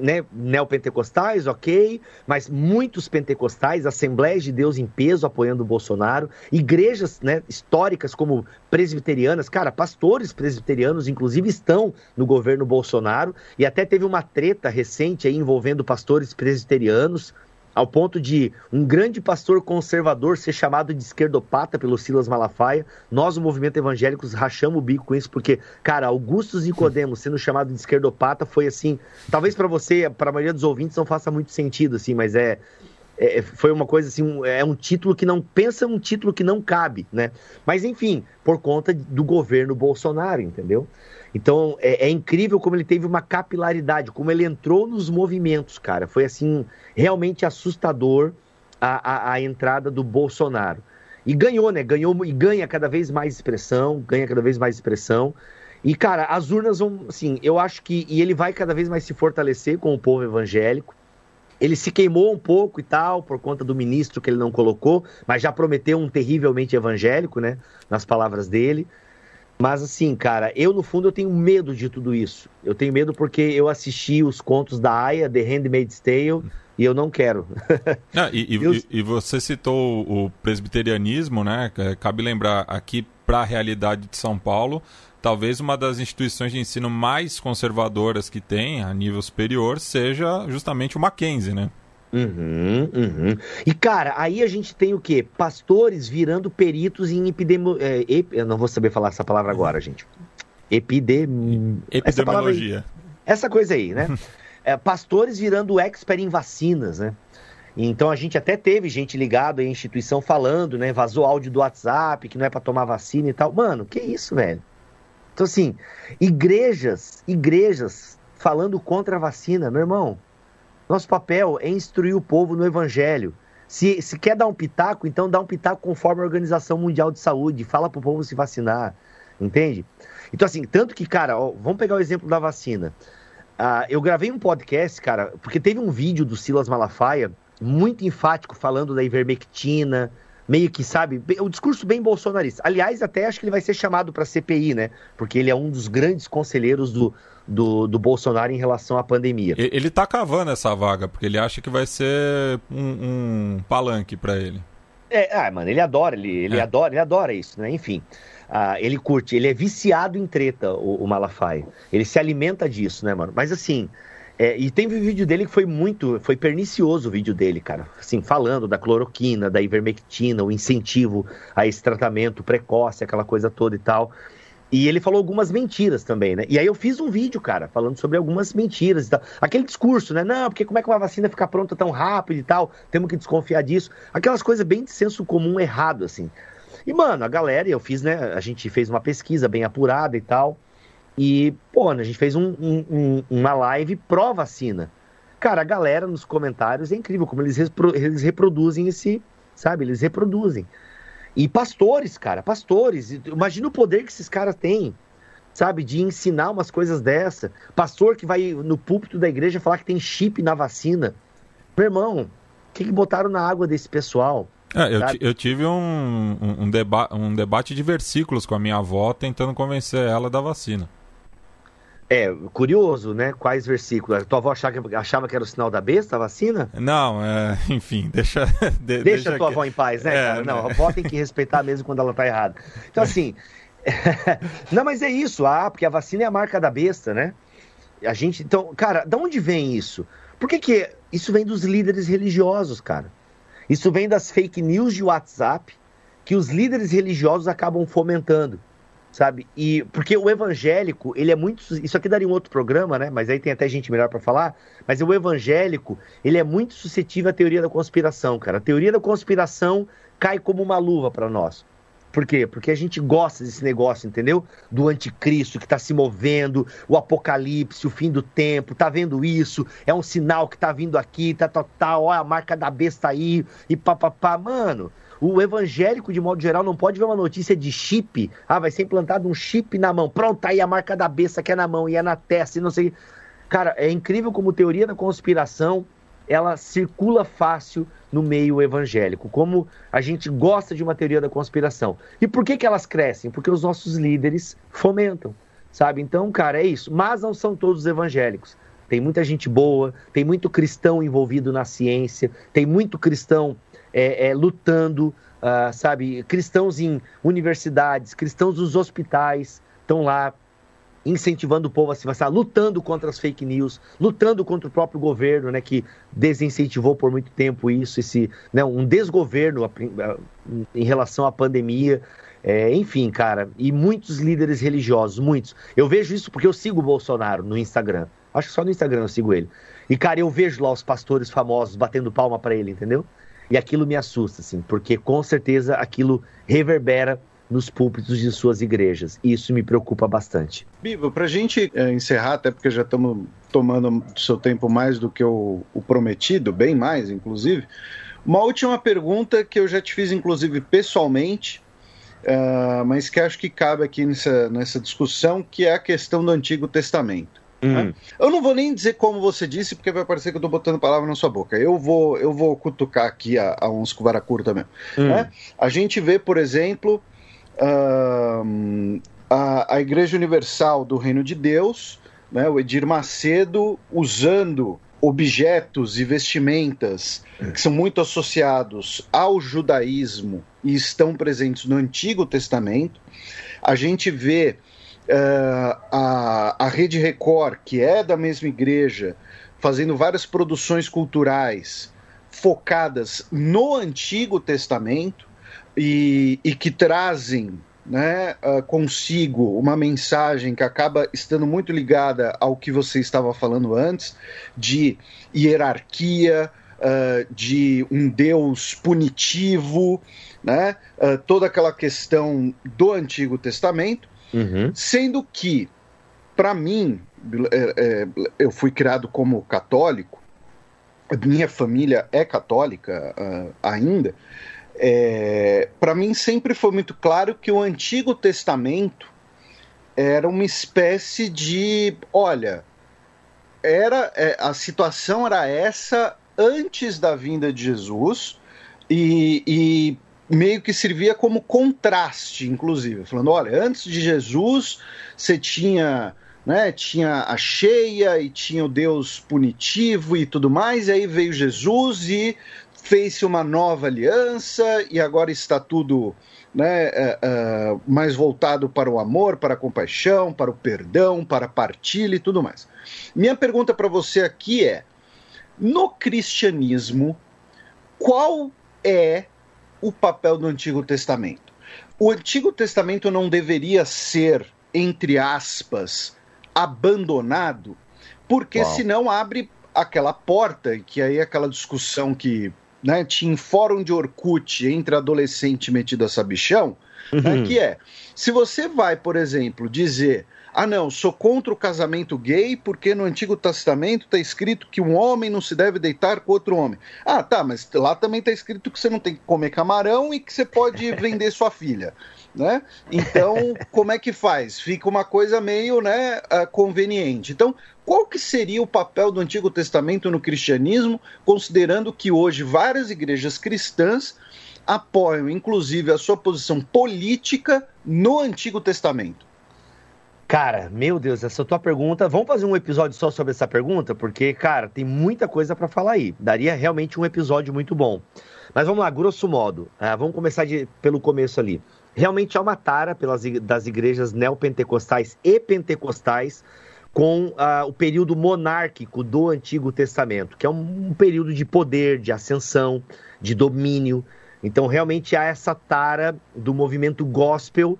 né, neopentecostais, ok, mas muitos pentecostais, Assembleias de Deus em peso apoiando o Bolsonaro, igrejas, né, históricas como presbiterianas, cara, pastores presbiterianos inclusive estão no governo Bolsonaro, e até teve uma treta recente aí envolvendo pastores presbiterianos, ao ponto de um grande pastor conservador ser chamado de esquerdopata pelo Silas Malafaia. Nós, o movimento evangélico, rachamos o bico com isso, porque, cara, Augustus Nicodemos sendo chamado de esquerdopata foi assim, talvez para você, para a maioria dos ouvintes, não faça muito sentido, assim, mas foi uma coisa assim, um título que não, pensa um título que não cabe, né? Mas, enfim, por conta do governo Bolsonaro, entendeu? Então, é incrível como ele teve uma capilaridade, como ele entrou nos movimentos, cara. Foi, assim, realmente assustador a entrada do Bolsonaro. E ganhou, né? Ganhou e ganha cada vez mais expressão, E, cara, as urnas vão, assim, eu acho que... E ele vai cada vez mais se fortalecer com o povo evangélico. Ele se queimou um pouco e tal, por conta do ministro que ele não colocou, mas já prometeu um terrivelmente evangélico, né? Nas palavras dele. Mas assim, cara, no fundo eu tenho medo de tudo isso. Eu tenho medo porque eu assisti os contos da Aya, The Handmaid's Tale, e eu não quero. E você citou o presbiterianismo, né? Cabe lembrar aqui, para a realidade de São Paulo, talvez uma das instituições de ensino mais conservadoras que tem a nível superior seja justamente o Mackenzie, né? E, cara, aí a gente tem o quê? Pastores virando peritos em eu não vou saber falar essa palavra agora, gente. Epidemiologia. Essa coisa aí, né? Pastores virando expert em vacinas, né? Então a gente até teve gente ligada à instituição falando, né? Vazou áudio do WhatsApp, que não é pra tomar vacina e tal. Mano, que isso, velho? Então, assim, igrejas falando contra a vacina, meu irmão. Nosso papel é instruir o povo no evangelho. Se quer dar um pitaco, então dá um pitaco conforme a Organização Mundial de Saúde. Fala pro povo se vacinar, entende? Então, assim, tanto que, cara, vamos pegar o exemplo da vacina. Eu gravei um podcast, cara, porque teve um vídeo do Silas Malafaia, muito enfático, falando da ivermectina, meio que, sabe, o discurso bem bolsonarista. Aliás, até acho que ele vai ser chamado para CPI, né? Porque ele é um dos grandes conselheiros do Bolsonaro em relação à pandemia. Ele tá cavando essa vaga, porque ele acha que vai ser um palanque para ele. Mano, ele adora, ele adora isso, né? Enfim, ele curte, ele é viciado em treta, o Malafaia. Ele se alimenta disso, né, mano? Mas assim, e tem um vídeo dele que foi pernicioso o vídeo dele, cara. Assim, falando da cloroquina, da ivermectina, o incentivo a esse tratamento precoce, aquela coisa toda e tal. E ele falou algumas mentiras também, né? E aí eu fiz um vídeo, cara, falando sobre algumas mentiras e tal. Aquele discurso, né? Não, porque como é que uma vacina fica pronta tão rápido e tal? Temos que desconfiar disso. Aquelas coisas bem de senso comum errado, assim. E, mano, a galera, a gente fez uma pesquisa bem apurada e tal. E, a gente fez uma live pró-vacina. Cara, a galera nos comentários é incrível como eles reproduzem eles reproduzem. E pastores, imagina o poder que esses caras têm, sabe, de ensinar umas coisas dessa. Pastor que vai no púlpito da igreja falar que tem chip na vacina. Meu irmão, o que botaram na água desse pessoal? Eu tive um debate de versículos com a minha avó tentando convencer ela da vacina. Curioso, né? Quais versículos? A tua avó achava que era o sinal da besta, a vacina? Não, enfim, deixa a tua avó em paz, né, cara? Não, a avó tem que respeitar mesmo quando ela tá errada. Então, assim... Não, mas é isso, porque a vacina é a marca da besta, né? Então, cara, de onde vem isso? Por que isso vem dos líderes religiosos, cara? Isso vem das fake news de WhatsApp que os líderes religiosos acabam fomentando. sabe? E porque o evangélico, ele é muito... Isso aqui daria um outro programa, né? Mas aí tem até gente melhor para falar. Mas o evangélico, ele é muito suscetível à teoria da conspiração, cara. A teoria da conspiração cai como uma luva para nós. Por quê? Porque a gente gosta desse negócio, entendeu? Do anticristo que tá se movendo, o apocalipse, o fim do tempo, tá vendo isso? É um sinal que tá vindo aqui, ó, a marca da besta aí, e papapá. Mano, o evangélico, de modo geral, não pode ver uma notícia de chip. Ah, vai ser implantado um chip na mão. Pronto, tá aí a marca da besta que é na mão e é na testa e não sei. Cara, é incrível como teoria da conspiração, ela circula fácil no meio evangélico, como a gente gosta de uma teoria da conspiração. E por que elas crescem? Porque os nossos líderes fomentam, sabe? Então, cara, é isso. Mas não são todos evangélicos. Tem muita gente boa, tem muito cristão envolvido na ciência, tem muito cristão lutando, sabe? Cristãos em universidades, cristãos nos hospitais, estão lá incentivando o povo a se vacinar, lutando contra as fake news, lutando contra o próprio governo, né, que desincentivou por muito tempo isso, um desgoverno em relação à pandemia, enfim, cara, e muitos líderes religiosos, muitos. Eu vejo isso porque eu sigo o Bolsonaro no Instagram, acho que só no Instagram eu sigo ele, e cara, eu vejo lá os pastores famosos batendo palma pra ele, entendeu? E aquilo me assusta, assim, porque com certeza aquilo reverbera nos púlpitos de suas igrejas. E isso me preocupa bastante. Bibo, para a gente encerrar, até porque já estamos tomando seu tempo mais do que o prometido, bem mais, inclusive, uma última pergunta que eu já te fiz, inclusive, pessoalmente, mas que acho que cabe aqui nessa discussão, que é a questão do Antigo Testamento. Né? Eu não vou nem dizer como você disse, porque vai parecer que eu estou botando palavra na sua boca. Eu vou cutucar aqui a uns cuvara curta mesmo. Né? A gente vê, por exemplo, a Igreja Universal do Reino de Deus, né, o Edir Macedo, usando objetos e vestimentas que são muito associados ao judaísmo e estão presentes no Antigo Testamento. A gente vê a Rede Record, que é da mesma igreja, fazendo várias produções culturais focadas no Antigo Testamento, e que trazem, né, consigo uma mensagem que acaba estando muito ligada ao que você estava falando antes, de hierarquia, de um Deus punitivo, né, toda aquela questão do Antigo Testamento, sendo que, para mim, eu fui criado como católico, minha família é católica ainda. Para mim sempre foi muito claro que o Antigo Testamento era uma espécie de, olha, a situação era essa antes da vinda de Jesus e meio que servia como contraste, inclusive, falando, olha, antes de Jesus você tinha a cheia e tinha o Deus punitivo e tudo mais, e aí veio Jesus e fez-se uma nova aliança e agora está tudo, né, mais voltado para o amor, para a compaixão, para o perdão, para a partilha e tudo mais. Minha pergunta para você aqui é, no cristianismo, qual é o papel do Antigo Testamento? O Antigo Testamento não deveria ser, entre aspas, abandonado, porque senão abre aquela porta, que aí é aquela discussão que, né, tinha em fórum de Orkut entre adolescente metido a sabichão, né, que é, se você vai, por exemplo, dizer, não, sou contra o casamento gay porque no Antigo Testamento está escrito que um homem não se deve deitar com outro homem. Tá, mas lá também está escrito que você não tem que comer camarão e que você pode vender sua filha, né? Então, como é que faz? Fica uma coisa meio, né, conveniente. Então, qual que seria o papel do Antigo Testamento no cristianismo, considerando que hoje várias igrejas cristãs apoiam, inclusive, a sua posição política no Antigo Testamento? Cara, meu Deus, essa tua pergunta... Vamos fazer um episódio só sobre essa pergunta? Porque, cara, tem muita coisa pra falar aí. Daria realmente um episódio muito bom. Mas vamos lá, grosso modo. Vamos começar pelo começo ali. Realmente há uma tara das igrejas neopentecostais e pentecostais com o período monárquico do Antigo Testamento, que é um período de poder, de ascensão, de domínio. Então, realmente há essa tara do movimento gospel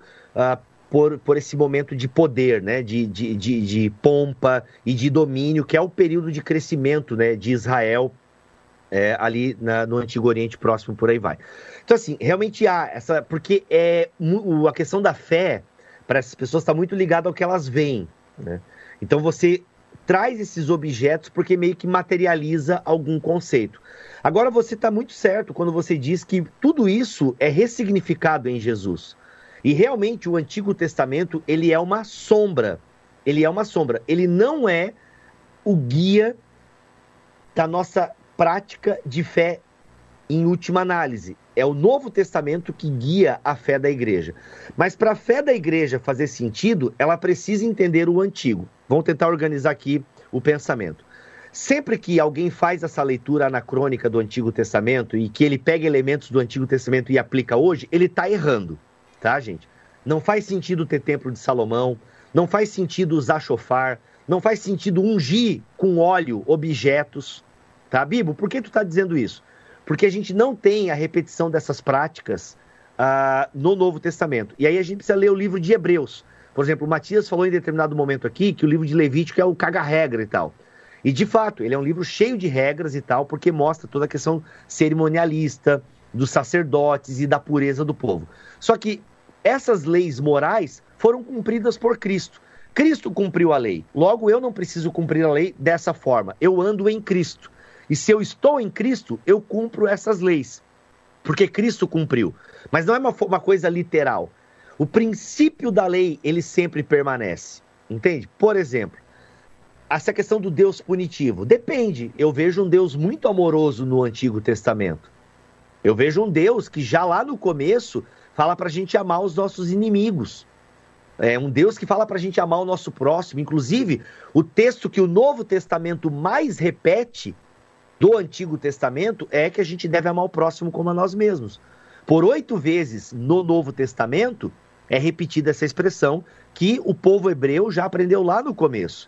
por esse momento de poder, né? De pompa e de domínio, que é o período de crescimento, né? De Israel ali no Antigo Oriente Próximo, por aí vai. Então, assim, realmente há essa... Porque a questão da fé, para essas pessoas, está muito ligada ao que elas veem, né? Então, você traz esses objetos porque meio que materializa algum conceito. Agora, você está muito certo quando você diz que tudo isso é ressignificado em Jesus. E realmente o Antigo Testamento, ele é uma sombra. Ele é uma sombra. Ele não é o guia da nossa prática de fé em última análise. É o Novo Testamento que guia a fé da igreja. Mas para a fé da igreja fazer sentido, ela precisa entender o Antigo. Vamos tentar organizar aqui o pensamento. Sempre que alguém faz essa leitura anacrônica do Antigo Testamento e que ele pega elementos do Antigo Testamento e aplica hoje, ele está errando. Tá, gente? Não faz sentido ter templo de Salomão, não faz sentido usar chofar, não faz sentido ungir com óleo objetos, tá, Bibo? Por que tu tá dizendo isso? Porque a gente não tem a repetição dessas práticas no Novo Testamento. E aí a gente precisa ler o livro de Hebreus. Por exemplo, o Matias falou em determinado momento aqui que o livro de Levítico é o caga-regra e tal. E de fato, ele é um livro cheio de regras e tal, porque mostra toda a questão cerimonialista, dos sacerdotes e da pureza do povo. Só que essas leis morais foram cumpridas por Cristo. Cristo cumpriu a lei. Logo, eu não preciso cumprir a lei dessa forma. Eu ando em Cristo. E se eu estou em Cristo, eu cumpro essas leis. Porque Cristo cumpriu. Mas não é uma coisa literal. O princípio da lei, ele sempre permanece. Entende? Por exemplo, essa questão do Deus punitivo. Depende. Eu vejo um Deus muito amoroso no Antigo Testamento. Eu vejo um Deus que já lá no começo fala para a gente amar os nossos inimigos. É um Deus que fala para a gente amar o nosso próximo. Inclusive, o texto que o Novo Testamento mais repete do Antigo Testamento é que a gente deve amar o próximo como a nós mesmos. Por 8 vezes no Novo Testamento é repetida essa expressão que o povo hebreu já aprendeu lá no começo.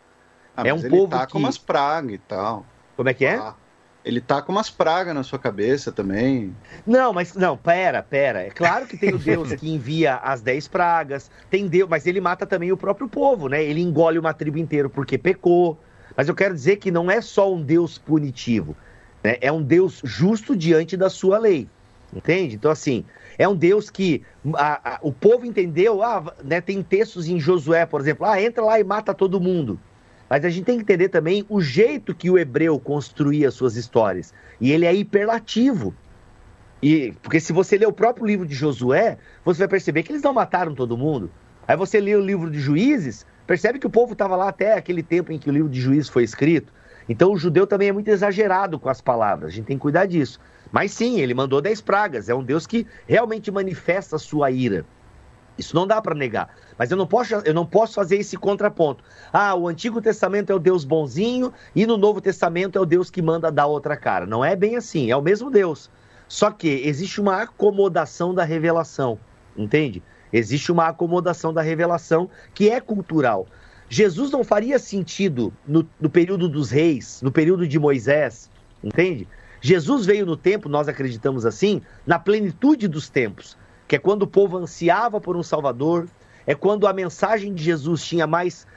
É um povo tá com umas pragas e tal. Como é que é? Ele tá com umas pragas na sua cabeça também. Não, pera. É claro que tem o Deus que envia as 10 pragas, tem Deus, mas ele mata também o próprio povo, né? Ele engole uma tribo inteira porque pecou. Mas eu quero dizer que não é só um Deus punitivo, né? É um Deus justo diante da sua lei, entende? Então, assim, é um Deus que o povo entendeu, né? Tem textos em Josué, por exemplo, entra lá e mata todo mundo. Mas a gente tem que entender também o jeito que o hebreu construía suas histórias. E ele é hiperlativo. Porque se você ler o próprio livro de Josué, você vai perceber que eles não mataram todo mundo. Aí você lê o livro de Juízes, percebe que o povo estava lá até aquele tempo em que o livro de Juízes foi escrito. Então o judeu também é muito exagerado com as palavras. A gente tem que cuidar disso. Mas sim, ele mandou 10 pragas. É um Deus que realmente manifesta a sua ira. Isso não dá para negar. Mas eu não posso fazer esse contraponto. O Antigo Testamento é o Deus bonzinho e no Novo Testamento é o Deus que manda dar outra cara. Não é bem assim, é o mesmo Deus. Só que existe uma acomodação da revelação, entende? Existe uma acomodação da revelação que é cultural. Jesus não faria sentido no período dos reis, no período de Moisés, entende? Jesus veio no tempo, nós acreditamos assim, na plenitude dos tempos. Que é quando o povo ansiava por um Salvador, é quando a mensagem de Jesus tinha mais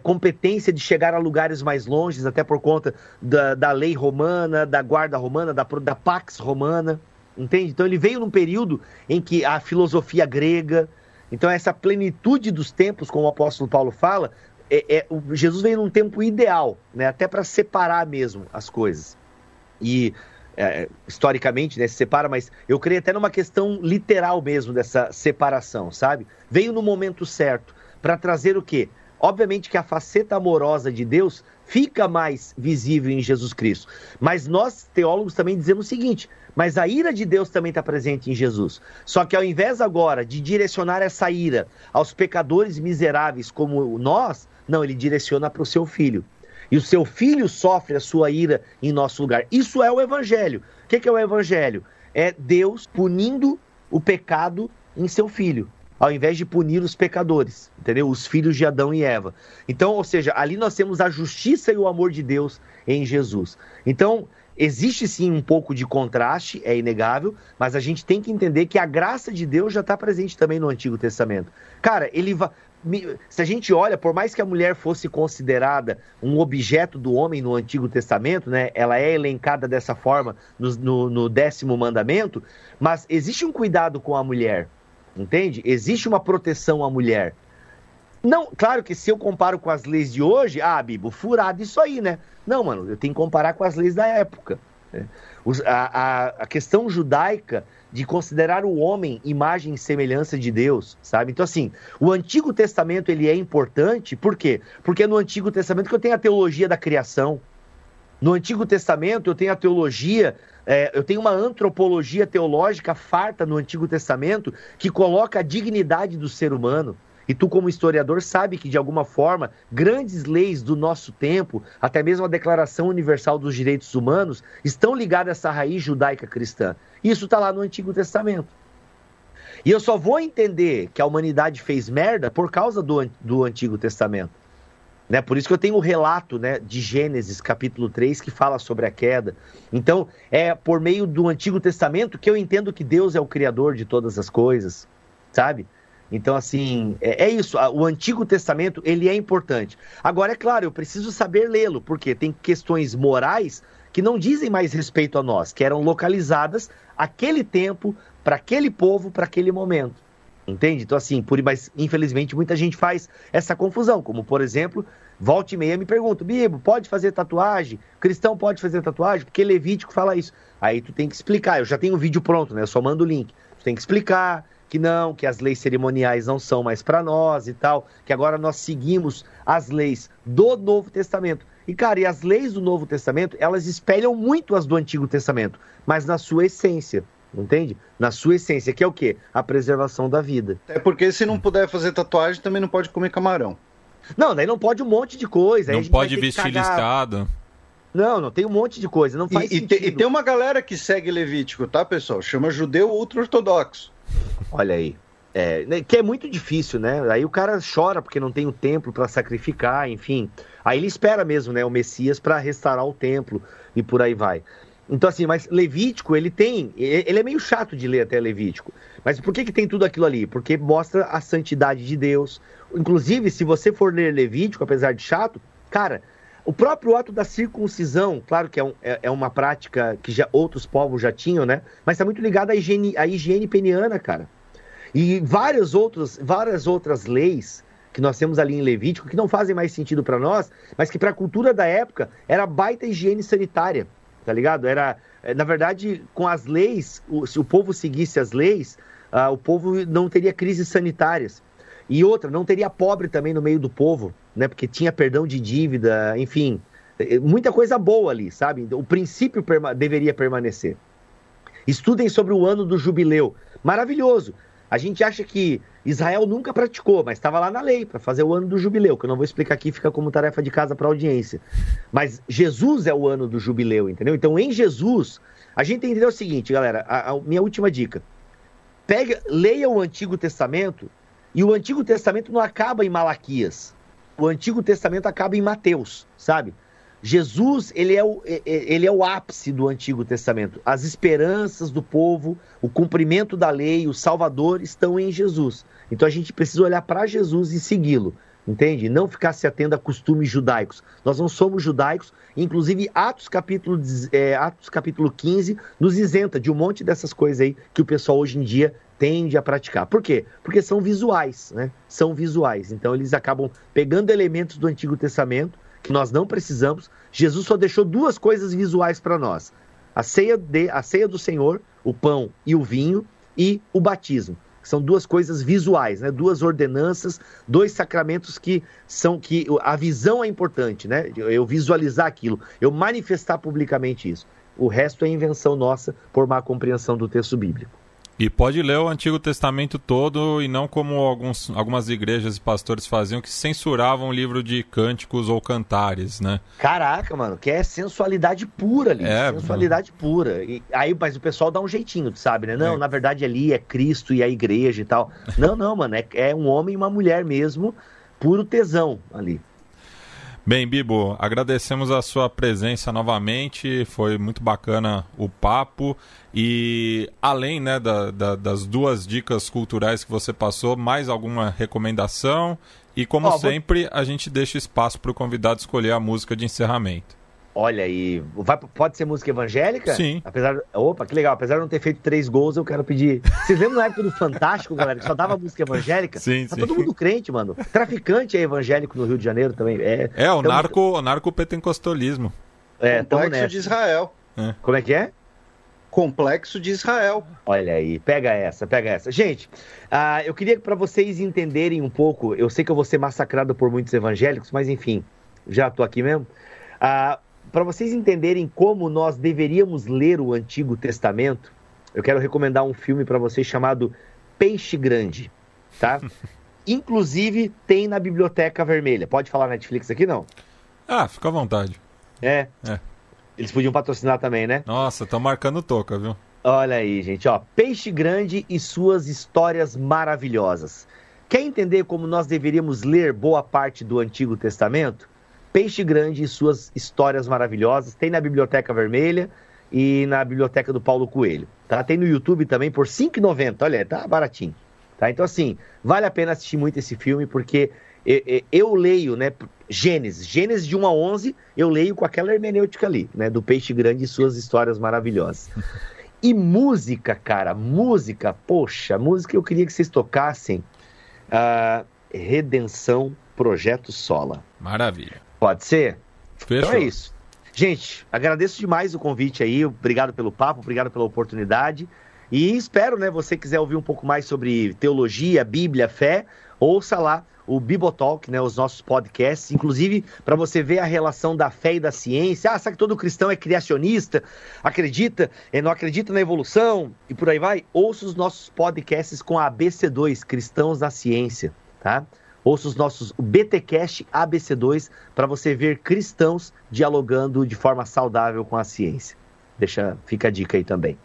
competência de chegar a lugares mais longes, até por conta da lei romana, da guarda romana, da Pax Romana, entende? Então ele veio num período em que a filosofia grega, então essa plenitude dos tempos, como o apóstolo Paulo fala, Jesus veio num tempo ideal, né? Até para separar mesmo as coisas. E historicamente, né, se separa, mas eu creio até numa questão literal mesmo dessa separação, sabe? Veio no momento certo para trazer o quê? Obviamente que a faceta amorosa de Deus fica mais visível em Jesus Cristo, mas nós, teólogos, também dizemos o seguinte, mas a ira de Deus também está presente em Jesus, só que ao invés agora de direcionar essa ira aos pecadores miseráveis como nós, não, ele direciona para o seu Filho. E o seu Filho sofre a sua ira em nosso lugar. Isso é o Evangelho. O que é o Evangelho? É Deus punindo o pecado em seu Filho, ao invés de punir os pecadores, entendeu? Os filhos de Adão e Eva. Então, ou seja, ali nós temos a justiça e o amor de Deus em Jesus. Então, existe sim um pouco de contraste, é inegável, mas a gente tem que entender que a graça de Deus já está presente também no Antigo Testamento. Cara, se a gente olha, por mais que a mulher fosse considerada um objeto do homem no Antigo Testamento, né, ela é elencada dessa forma no 10º mandamento, mas existe um cuidado com a mulher, entende? Existe uma proteção à mulher. Não, claro que se eu comparo com as leis de hoje, Bibo, furado isso aí, né? Não, mano, eu tenho que comparar com as leis da época. A questão judaica de considerar o homem imagem e semelhança de Deus, sabe? Então, assim, o Antigo Testamento, ele é importante, por quê? Porque é no Antigo Testamento que eu tenho a teologia da criação. No Antigo Testamento eu tenho a teologia, eu tenho uma antropologia teológica farta no Antigo Testamento que coloca a dignidade do ser humano. E tu, como historiador, sabe que, de alguma forma, grandes leis do nosso tempo, até mesmo a Declaração Universal dos Direitos Humanos, estão ligadas a essa raiz judaica cristã. Isso está lá no Antigo Testamento. E eu só vou entender que a humanidade fez merda por causa do Antigo Testamento. Né? Por isso que eu tenho o relato, né, de Gênesis, capítulo 3, que fala sobre a queda. Então, é por meio do Antigo Testamento que eu entendo que Deus é o Criador de todas as coisas, sabe? Então, assim, é isso. O Antigo Testamento, ele é importante. Agora, é claro, eu preciso saber lê-lo, porque tem questões morais que não dizem mais respeito a nós, que eram localizadas aquele tempo, para aquele povo, para aquele momento. Entende? Então, assim, mas infelizmente muita gente faz essa confusão, como, por exemplo, volta e meia me pergunta, Bibo, pode fazer tatuagem? Cristão pode fazer tatuagem? Porque Levítico fala isso. Aí tu tem que explicar, eu já tenho o vídeo pronto, né? Eu só mando o link. Tu tem que explicar que não, que as leis cerimoniais não são mais para nós e tal, que agora nós seguimos as leis do Novo Testamento. E, cara, as leis do Novo Testamento, elas espelham muito as do Antigo Testamento, mas na sua essência, entende? Na sua essência, que é o quê? A preservação da vida. É porque se não puder fazer tatuagem, também não pode comer camarão. Não, daí não pode um monte de coisa. Não pode vestir liscado. Não, tem um monte de coisa, não faz sentido. E tem uma galera que segue Levítico, tá, pessoal? Chama judeu ultra-ortodoxo. Olha aí, que é muito difícil, né? Aí o cara chora porque não tem o templo para sacrificar, enfim. Aí ele espera mesmo, né, o Messias para restaurar o templo e por aí vai. Então, assim, mas Levítico, ele é meio chato de ler até Levítico. Mas por que tem tudo aquilo ali? Porque mostra a santidade de Deus. Inclusive, se você for ler Levítico, apesar de chato, cara, o próprio ato da circuncisão, claro que é uma prática que outros povos já tinham, né? Mas está muito ligado à higiene peniana, cara. E várias outras leis que nós temos ali em Levítico que não fazem mais sentido para nós, mas que para a cultura da época era baita higiene sanitária, tá ligado? Na verdade, com as leis, se o povo seguisse as leis, o povo não teria crises sanitárias. E outra, não teria pobre também no meio do povo, né? Porque tinha perdão de dívida, enfim, muita coisa boa ali, sabe? O princípio deveria permanecer. Estudem sobre o ano do jubileu. Maravilhoso. A gente acha que Israel nunca praticou, mas estava lá na lei para fazer o ano do jubileu, que eu não vou explicar aqui, fica como tarefa de casa para a audiência. Mas Jesus é o ano do jubileu, entendeu? Então, em Jesus, a gente tem que entender o seguinte, galera, a minha última dica. Leia o Antigo Testamento, e o Antigo Testamento não acaba em Malaquias. O Antigo Testamento acaba em Mateus, sabe? Jesus, ele é o ápice do Antigo Testamento. As esperanças do povo, o cumprimento da lei, o Salvador estão em Jesus. Então a gente precisa olhar para Jesus e segui-lo, entende? Não ficar se atendo a costumes judaicos. Nós não somos judaicos, inclusive Atos capítulo 15 nos isenta de um monte dessas coisas aí que o pessoal hoje em dia tende a praticar. Por quê? Porque são visuais, né? São visuais. Então eles acabam pegando elementos do Antigo Testamento que nós não precisamos. Jesus só deixou duas coisas visuais para nós. A ceia do Senhor, o pão e o vinho, e o batismo. São duas coisas visuais, né? Duas ordenanças, dois sacramentos que a visão é importante, né? Eu visualizar aquilo, eu manifestar publicamente isso. O resto é invenção nossa por má compreensão do texto bíblico. E pode ler o Antigo Testamento todo e não como algumas igrejas e pastores faziam, que censuravam o livro de cânticos ou cantares, né? Caraca, mano, que é sensualidade pura ali, sensualidade pura. Mas o pessoal dá um jeitinho, sabe, né? Não, na verdade ali é Cristo e a igreja e tal. Não, mano, é um homem e uma mulher mesmo, puro tesão ali. Bem, Bibo, agradecemos a sua presença novamente, foi muito bacana o papo e além, né, das 2 dicas culturais que você passou, mais alguma recomendação? E como sempre, a gente deixa espaço para o convidado escolher a música de encerramento. Olha aí, pode ser música evangélica? Sim. Opa, que legal. Apesar de não ter feito 3 gols, eu quero pedir... Vocês lembram na época do Fantástico, galera, que só dava música evangélica? Sim, tá sim. todo mundo crente, mano. Traficante é evangélico no Rio de Janeiro também. O narco-pentecostolismo. Complexo de Israel. Como é que é? Complexo de Israel. Olha aí, pega essa. Gente, eu queria que para vocês entenderem um pouco, eu sei que eu vou ser massacrado por muitos evangélicos, mas enfim, já tô aqui mesmo. Para vocês entenderem como nós deveríamos ler o Antigo Testamento, eu quero recomendar um filme para vocês chamado Peixe Grande, tá? Inclusive tem na Biblioteca Vermelha. Pode falar Netflix aqui, não? Fica à vontade. Eles podiam patrocinar também, né? Nossa, estão marcando toca, viu? Olha aí, gente, Peixe Grande e suas histórias maravilhosas. Quer entender como nós deveríamos ler boa parte do Antigo Testamento? Peixe Grande e suas histórias maravilhosas. Tem na Biblioteca Vermelha e na Biblioteca do Paulo Coelho. Tá? Tem no YouTube também por R$ 5,90. Olha, tá baratinho. Tá? Então, assim, vale a pena assistir muito esse filme, porque eu leio, né, Gênesis de 1 a 11, eu leio com aquela hermenêutica ali, né, do Peixe Grande e suas histórias maravilhosas. E música, cara, música eu queria que vocês tocassem Redenção Projeto Sola. Maravilha. Pode ser? Fechou. Então é isso. Gente, agradeço demais o convite aí, obrigado pelo papo, obrigado pela oportunidade e espero, né, você quiser ouvir um pouco mais sobre teologia, Bíblia, fé, ouça lá o Bibotalk, né, os nossos podcasts, inclusive para você ver a relação da fé e da ciência. Sabe que todo cristão é criacionista, não acredita na evolução e por aí vai? Ouça os nossos podcasts com a ABC2, Cristãos da Ciência, tá? Ouça o BTcast ABC2 para você ver cristãos dialogando de forma saudável com a ciência. Fica a dica aí também.